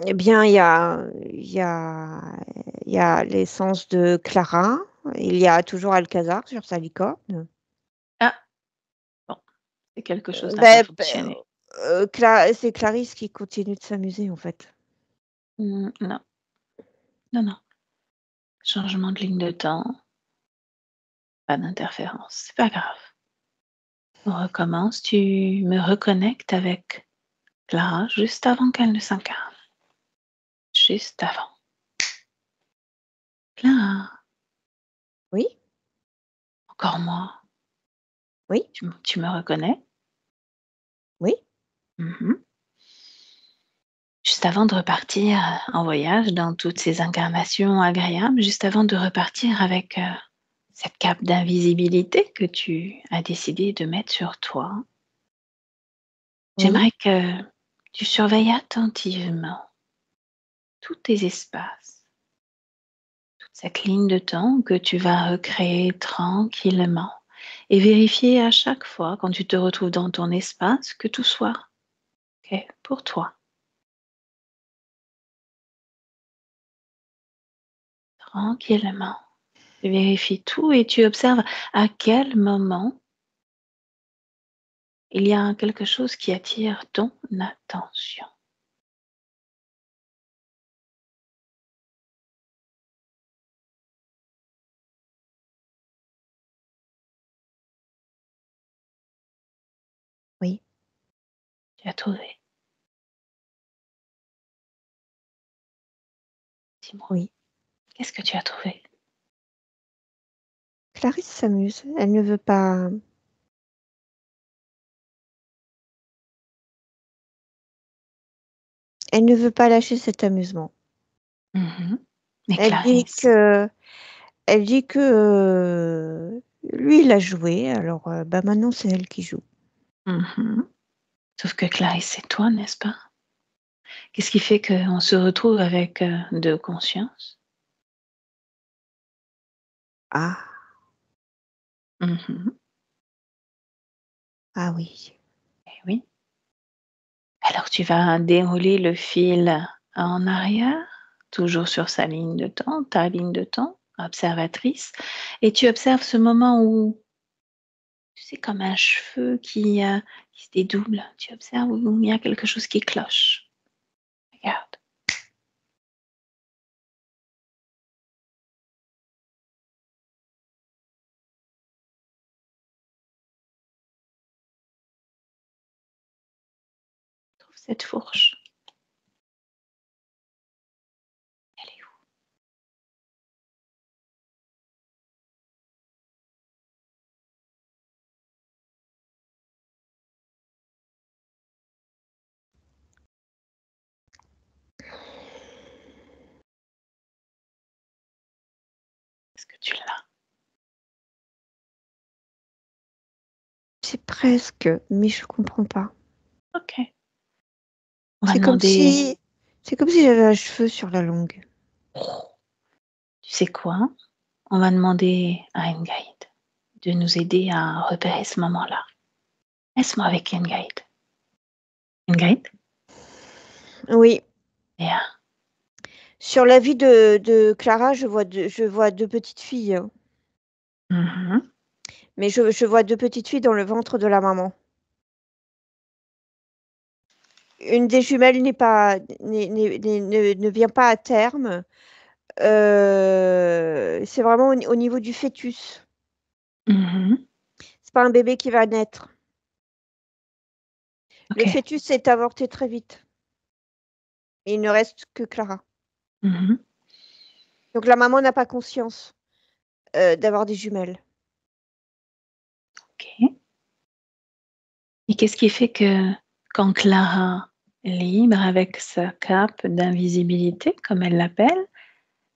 Eh bien, il y a l'essence de Clara. Il y a toujours Alcazar sur sa licorne. Ah, bon, c'est quelque chose n'a pas Ben, fonctionné. c'est Clarisse qui continue de s'amuser, en fait. Non, non, non. Changement de ligne de temps, pas d'interférence. C'est pas grave. On recommence. Tu me reconnectes avec Clara juste avant qu'elle ne s'incarne. Juste avant. Clara, Oui. encore moi. Oui. Tu me reconnais? Oui. Mhm. Juste avant de repartir en voyage dans toutes ces incarnations agréables, juste avant de repartir avec cette cape d'invisibilité que tu as décidé de mettre sur toi, Oui. j'aimerais que tu surveilles attentivement tous tes espaces, toute cette ligne de temps que tu vas recréer tranquillement et vérifier à chaque fois quand tu te retrouves dans ton espace que tout soit OK pour toi, tranquillement. Tu vérifies tout et tu observes à quel moment il y a quelque chose qui attire ton attention. Oui. Tu as trouvé. Dis-moi, Oui. qu'est-ce que tu as trouvé? Clarisse s'amuse. Elle ne veut pas lâcher cet amusement. Mmh. Mais Elle dit Clarisse, que, elle dit que lui, il a joué, alors bah, maintenant, c'est elle qui joue. sauf que Clarisse, c'est toi, n'est-ce pas? Qu'est-ce qui fait qu'on se retrouve avec deux consciences? Ah, Mhm. ah oui. Eh oui. Alors tu vas dérouler le fil en arrière, toujours sur sa ligne de temps, ta ligne de temps, observatrice, et tu observes ce moment où, tu sais, comme un cheveu qui se dédouble, tu observes où il y a quelque chose qui cloche. Regarde. Trouve cette fourche. Elle est où? Est-ce que tu l'as? C'est presque, mais je comprends pas. Ok. On va C'est comme demander, si, c'est comme si j'avais un cheveu sur la langue. tu sais quoi? On va demander à une guide de nous aider à repérer ce moment-là. Laisse-moi avec une guide. Une guide? Oui. Bien. Sur la vie de Clara, je vois deux petites filles, hein. Mhm. Mais je vois deux petites filles dans le ventre de la maman. Une des jumelles ne vient pas à terme. C'est vraiment au niveau du fœtus. Mhm. C'est pas un bébé qui va naître. Le Ok. fœtus est avorté très vite. Et il ne reste que Clara. Mhm. Donc la maman n'a pas conscience d'avoir des jumelles. Ok. Et qu'est-ce qui fait que quand Clara, libre avec sa cape d'invisibilité, comme elle l'appelle,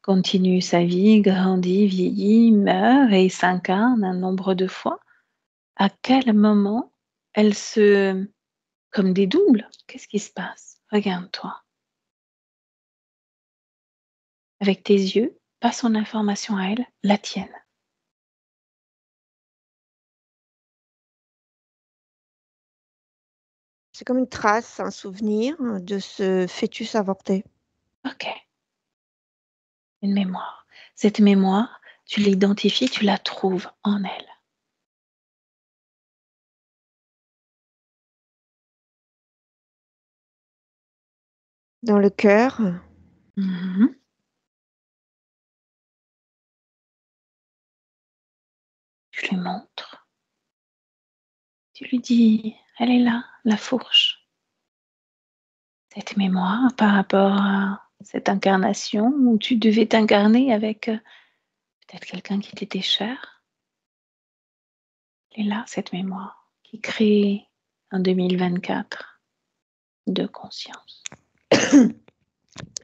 continue sa vie, grandit, vieillit, meurt et s'incarne un nombre de fois, à quel moment elle se... comme des doubles? Qu'est-ce qui se passe? Regarde-toi. Avec tes yeux, pas son information à elle, la tienne. C'est comme une trace, un souvenir de ce fœtus avorté. Ok, une mémoire. Cette mémoire, tu l'identifies, tu la trouves en elle. Dans le cœur, Mhm. Tu lui montres. Tu lui dis, elle est là, la fourche. Cette mémoire par rapport à cette incarnation où tu devais t'incarner avec peut-être quelqu'un qui t'était cher. Elle est là, cette mémoire qui crée en 2024 de conscience.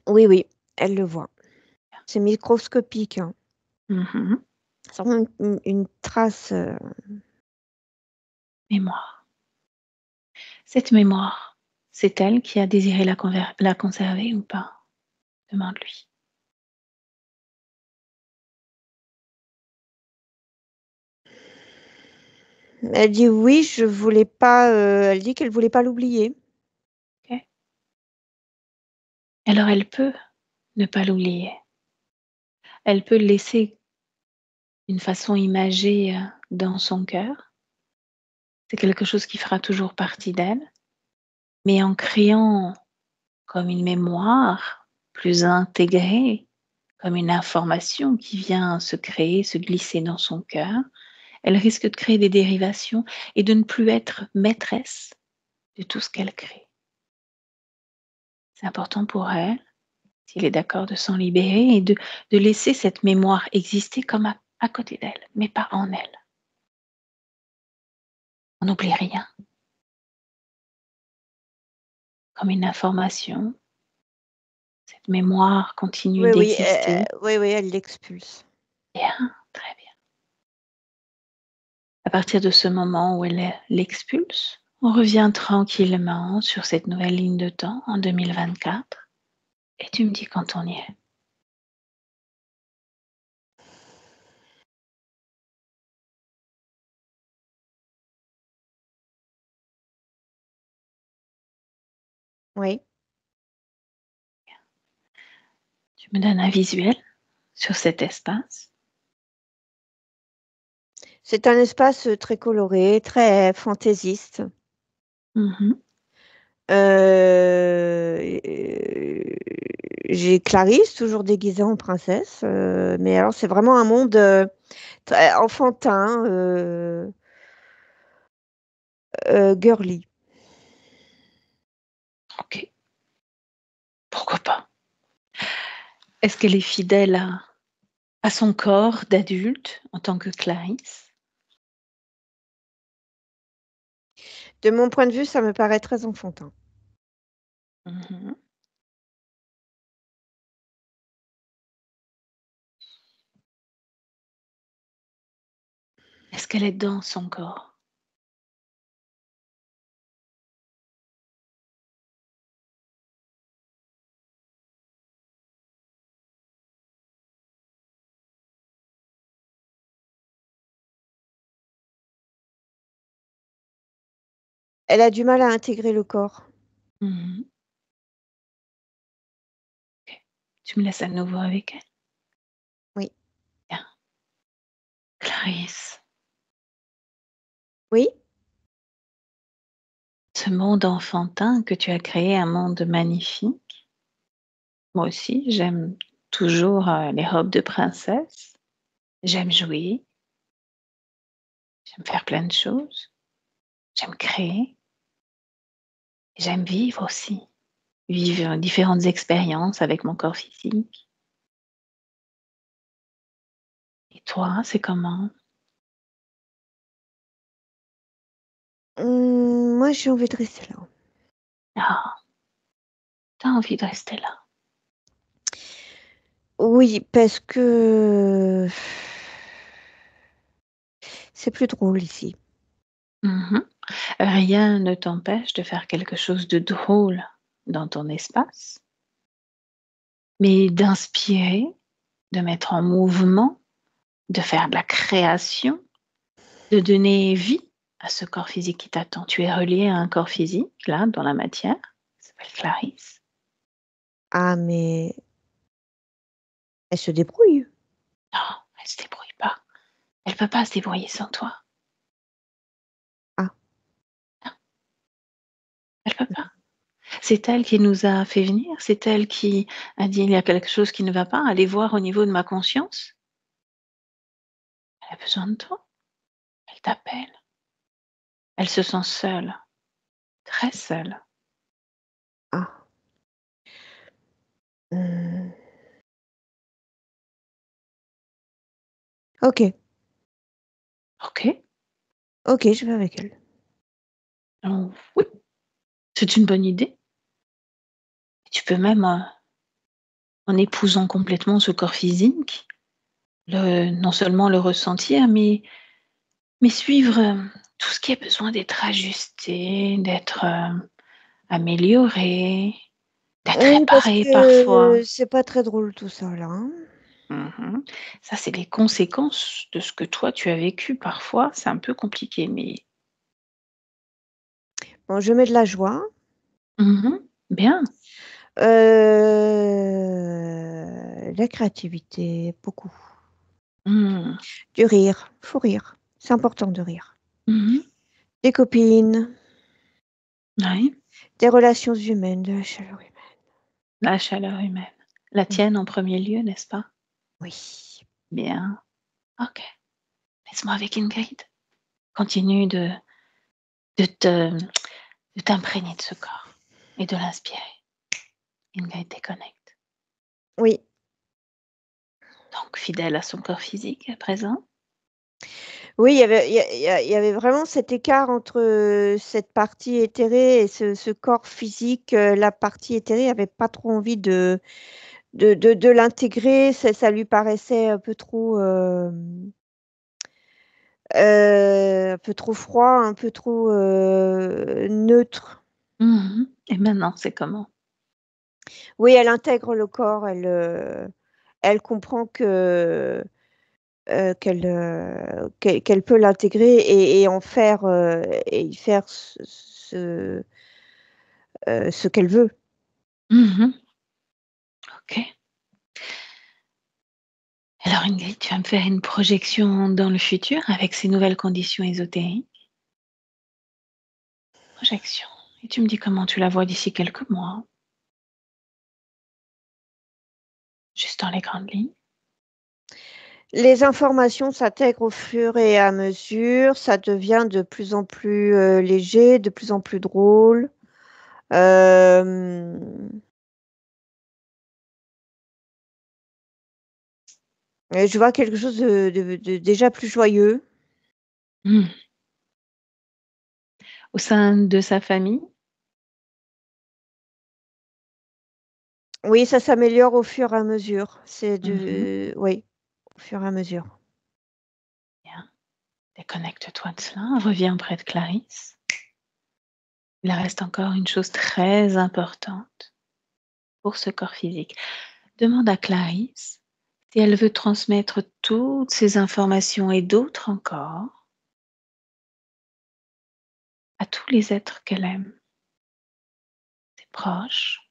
oui, oui, elle le voit. C'est microscopique, hein. Mhm. C'est vraiment une trace. Mémoire. Cette mémoire, c'est elle qui a désiré la conserver ou pas? Demande-lui. Elle dit oui, je voulais pas. Elle dit qu'elle voulait pas l'oublier. Ok. Alors elle peut ne pas l'oublier. Elle peut le laisser d'une façon imagée dans son cœur. C'est quelque chose qui fera toujours partie d'elle, mais en créant comme une mémoire plus intégrée, comme une information qui vient se créer, se glisser dans son cœur, elle risque de créer des dérivations et de ne plus être maîtresse de tout ce qu'elle crée. C'est important pour elle, s'il est d'accord, de s'en libérer et de laisser cette mémoire exister comme à côté d'elle, mais pas en elle. On n'oublie rien. Comme une information, c'est cette mémoire continue Oui, d'exister. oui, elle l'expulse. Bien, très bien. À partir de ce moment où elle l'expulse, on revient tranquillement sur cette nouvelle ligne de temps en 2024 et tu me dis quand on y est. Oui. Tu me donnes un visuel sur cet espace. C'est un espace très coloré, très fantaisiste. Mhm. J'ai Clarisse, toujours déguisée en princesse. Mais alors, c'est vraiment un monde très enfantin, girly. Ok, pourquoi pas. Est-ce qu'elle est fidèle à son corps d'adulte en tant que Clarisse? De mon point de vue, ça me paraît très enfantin. Mhm. Est-ce qu'elle est dans son corps? Elle a du mal à intégrer le corps. Mhm. Ok. Tu me laisses à nouveau avec elle? Oui. Bien. Clarisse, Oui? ce monde enfantin que tu as créé, un monde magnifique. Moi aussi, j'aime toujours les robes de princesse. J'aime jouer, j'aime faire plein de choses. J'aime créer, j'aime vivre aussi. Vivre différentes expériences avec mon corps physique. Et toi, c'est comment? Moi, j'ai envie de rester là. Ah, tu as envie de rester là. Oui, parce que c'est plus drôle ici. Mmh. Rien ne t'empêche de faire quelque chose de drôle dans ton espace, mais d'inspirer, de mettre en mouvement, de faire de la création, de donner vie à ce corps physique qui t'attend. Tu es relié à un corps physique, là, dans la matière, qui s'appelle Clarisse. Ah, mais elle se débrouille. Non, elle se débrouille pas. Elle peut pas se débrouiller sans toi. Ah, Non, elle peut pas. C'est elle qui nous a fait venir, c'est elle qui a dit: «Il y a quelque chose qui ne va pas, allez voir au niveau de ma conscience». Elle a besoin de toi, elle t'appelle. Elle se sent seule, très seule. ah. Mmh. OK, OK, OK, je vais avec elle. oui, c'est une bonne idée. Tu peux même, en épousant complètement ce corps physique, non seulement le ressentir, mais suivre, tout ce qui a besoin d'être ajusté, d'être, amélioré, d'être Oui, parce réparé parfois. que c'est pas très drôle tout ça là, hein. Mmh. Ça, c'est les conséquences de ce que toi tu as vécu. Parfois, c'est un peu compliqué, mais Bon, je mets de la joie, bien. la créativité, beaucoup. Mmh. Du rire, faut rire. C'est important de rire. Mmh. Des copines, Oui, des relations humaines, de la chaleur humaine. la chaleur humaine. La Mmh. tienne en premier lieu, n'est-ce pas? Oui. Bien. OK. Laisse-moi avec Ingrid. Continue de te de t'imprégner de ce corps et de l'inspirer. Ingrid déconnecte. Oui, Donc fidèle à son corps physique à présent. Oui, il y avait vraiment cet écart entre cette partie éthérée et ce corps physique. La partie éthérée n'avait pas trop envie de l'intégrer. Ça lui paraissait un peu trop froid, un peu trop neutre. Et maintenant, c'est comment? Oui, elle intègre le corps, elle comprend qu'elle peut l'intégrer et en faire et y faire ce qu'elle veut. Ok. Alors Ingrid, tu vas me faire une projection dans le futur avec ces nouvelles conditions ésotériques. Projection. Et tu me dis comment tu la vois d'ici quelques mois. Juste dans les grandes lignes. Les informations s'intègrent au fur et à mesure, ça devient de plus en plus léger, de plus en plus drôle. Euh, et je vois quelque chose de déjà plus joyeux. Hmm. Au sein de sa famille. Oui, ça s'améliore au fur et à mesure. Mhm. Oui, au fur et à mesure. Bien. Déconnecte-toi de cela. Reviens près de Clarisse. Il reste encore une chose très importante pour ce corps physique. Demande à Clarisse si elle veut transmettre toutes ces informations et d'autres encore à tous les êtres qu'elle aime, ses proches.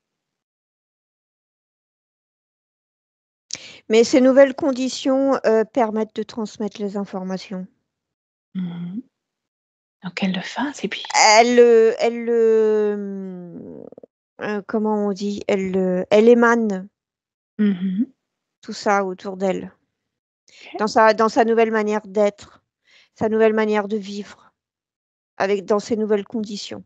Mais ces nouvelles conditions permettent de transmettre les informations. Mhm. Donc elle le fasse et puis Comment on dit? Elle émane Mhm. tout ça autour d'elle, Ok. dans sa nouvelle manière d'être, sa nouvelle manière de vivre, dans ces nouvelles conditions.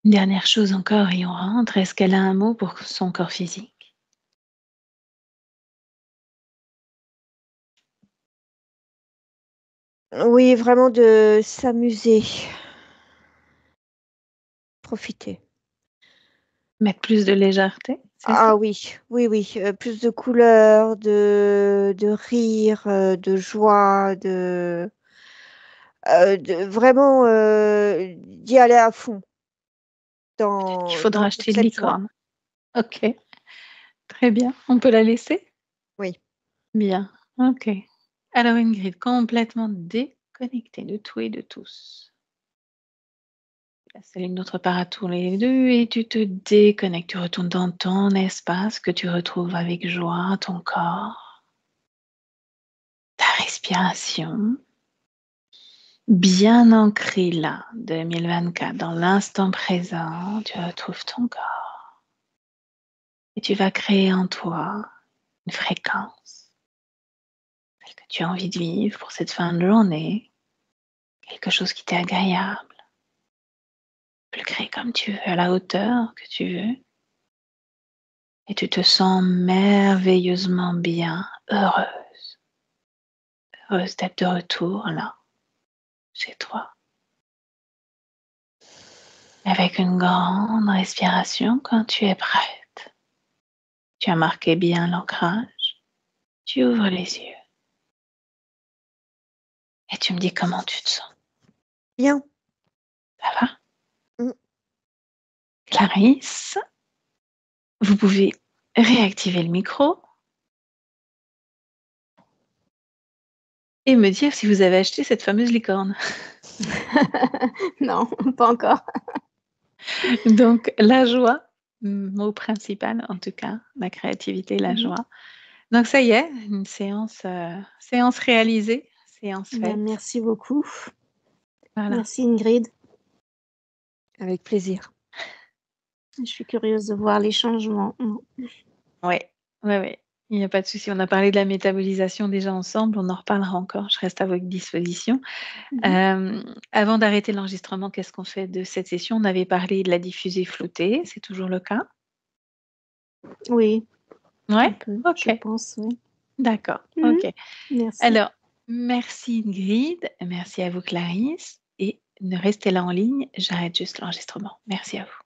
Une dernière chose encore et on rentre. Est-ce qu'elle a un mot pour son corps physique? Oui, vraiment de s'amuser, profiter. Mettre plus de légèreté, c'est ça? Ah oui, oui, oui, plus de couleurs, de rire, de joie, vraiment d'y aller à fond Peut-être qu'il dans faudra toute acheter une cette joie. licorne. Ok, très bien. On peut la laisser? Oui. Bien, ok. Alors Ingrid, complètement déconnectée de tout et de tous. La cellule d'autre part à tous les deux et tu te déconnectes. Tu retournes dans ton espace que tu retrouves avec joie, ton corps, ta respiration, bien ancrée là, 2024, dans l'instant présent. Tu retrouves ton corps et tu vas créer en toi une fréquence, celle que tu as envie de vivre pour cette fin de journée, quelque chose qui t'est agréable. Tu peux le créer comme tu veux, à la hauteur que tu veux. Et tu te sens merveilleusement bien, heureuse d'être de retour là, chez toi. Avec une grande respiration quand tu es prête. Tu as marqué bien l'ancrage. Tu ouvres les yeux. Et tu me dis comment tu te sens. Bien. Ça va? Mm. Clarisse, vous pouvez réactiver le micro et me dire si vous avez acheté cette fameuse licorne. Non, pas encore. Donc, la joie, mot principal en tout cas, la créativité, la Mhm. joie. Donc, ça y est, une séance réalisée, séance Ben, faite. merci beaucoup. Voilà. Merci Ingrid. Avec plaisir. Je suis curieuse de voir les changements. Oui, oui, oui. Il n'y a pas de souci. On a parlé de la métabolisation déjà ensemble. On en reparlera encore. Je reste à votre disposition. Mhm. Avant d'arrêter l'enregistrement, qu'est-ce qu'on fait de cette session? On avait parlé de la diffusée floutée. C'est toujours le cas? Oui. un Ouais? peu, je OK. pense, oui. D'accord. Mmh. OK. Merci. Alors, merci Ingrid, merci à vous Clarisse et ne restez là en ligne, j'arrête juste l'enregistrement. Merci à vous.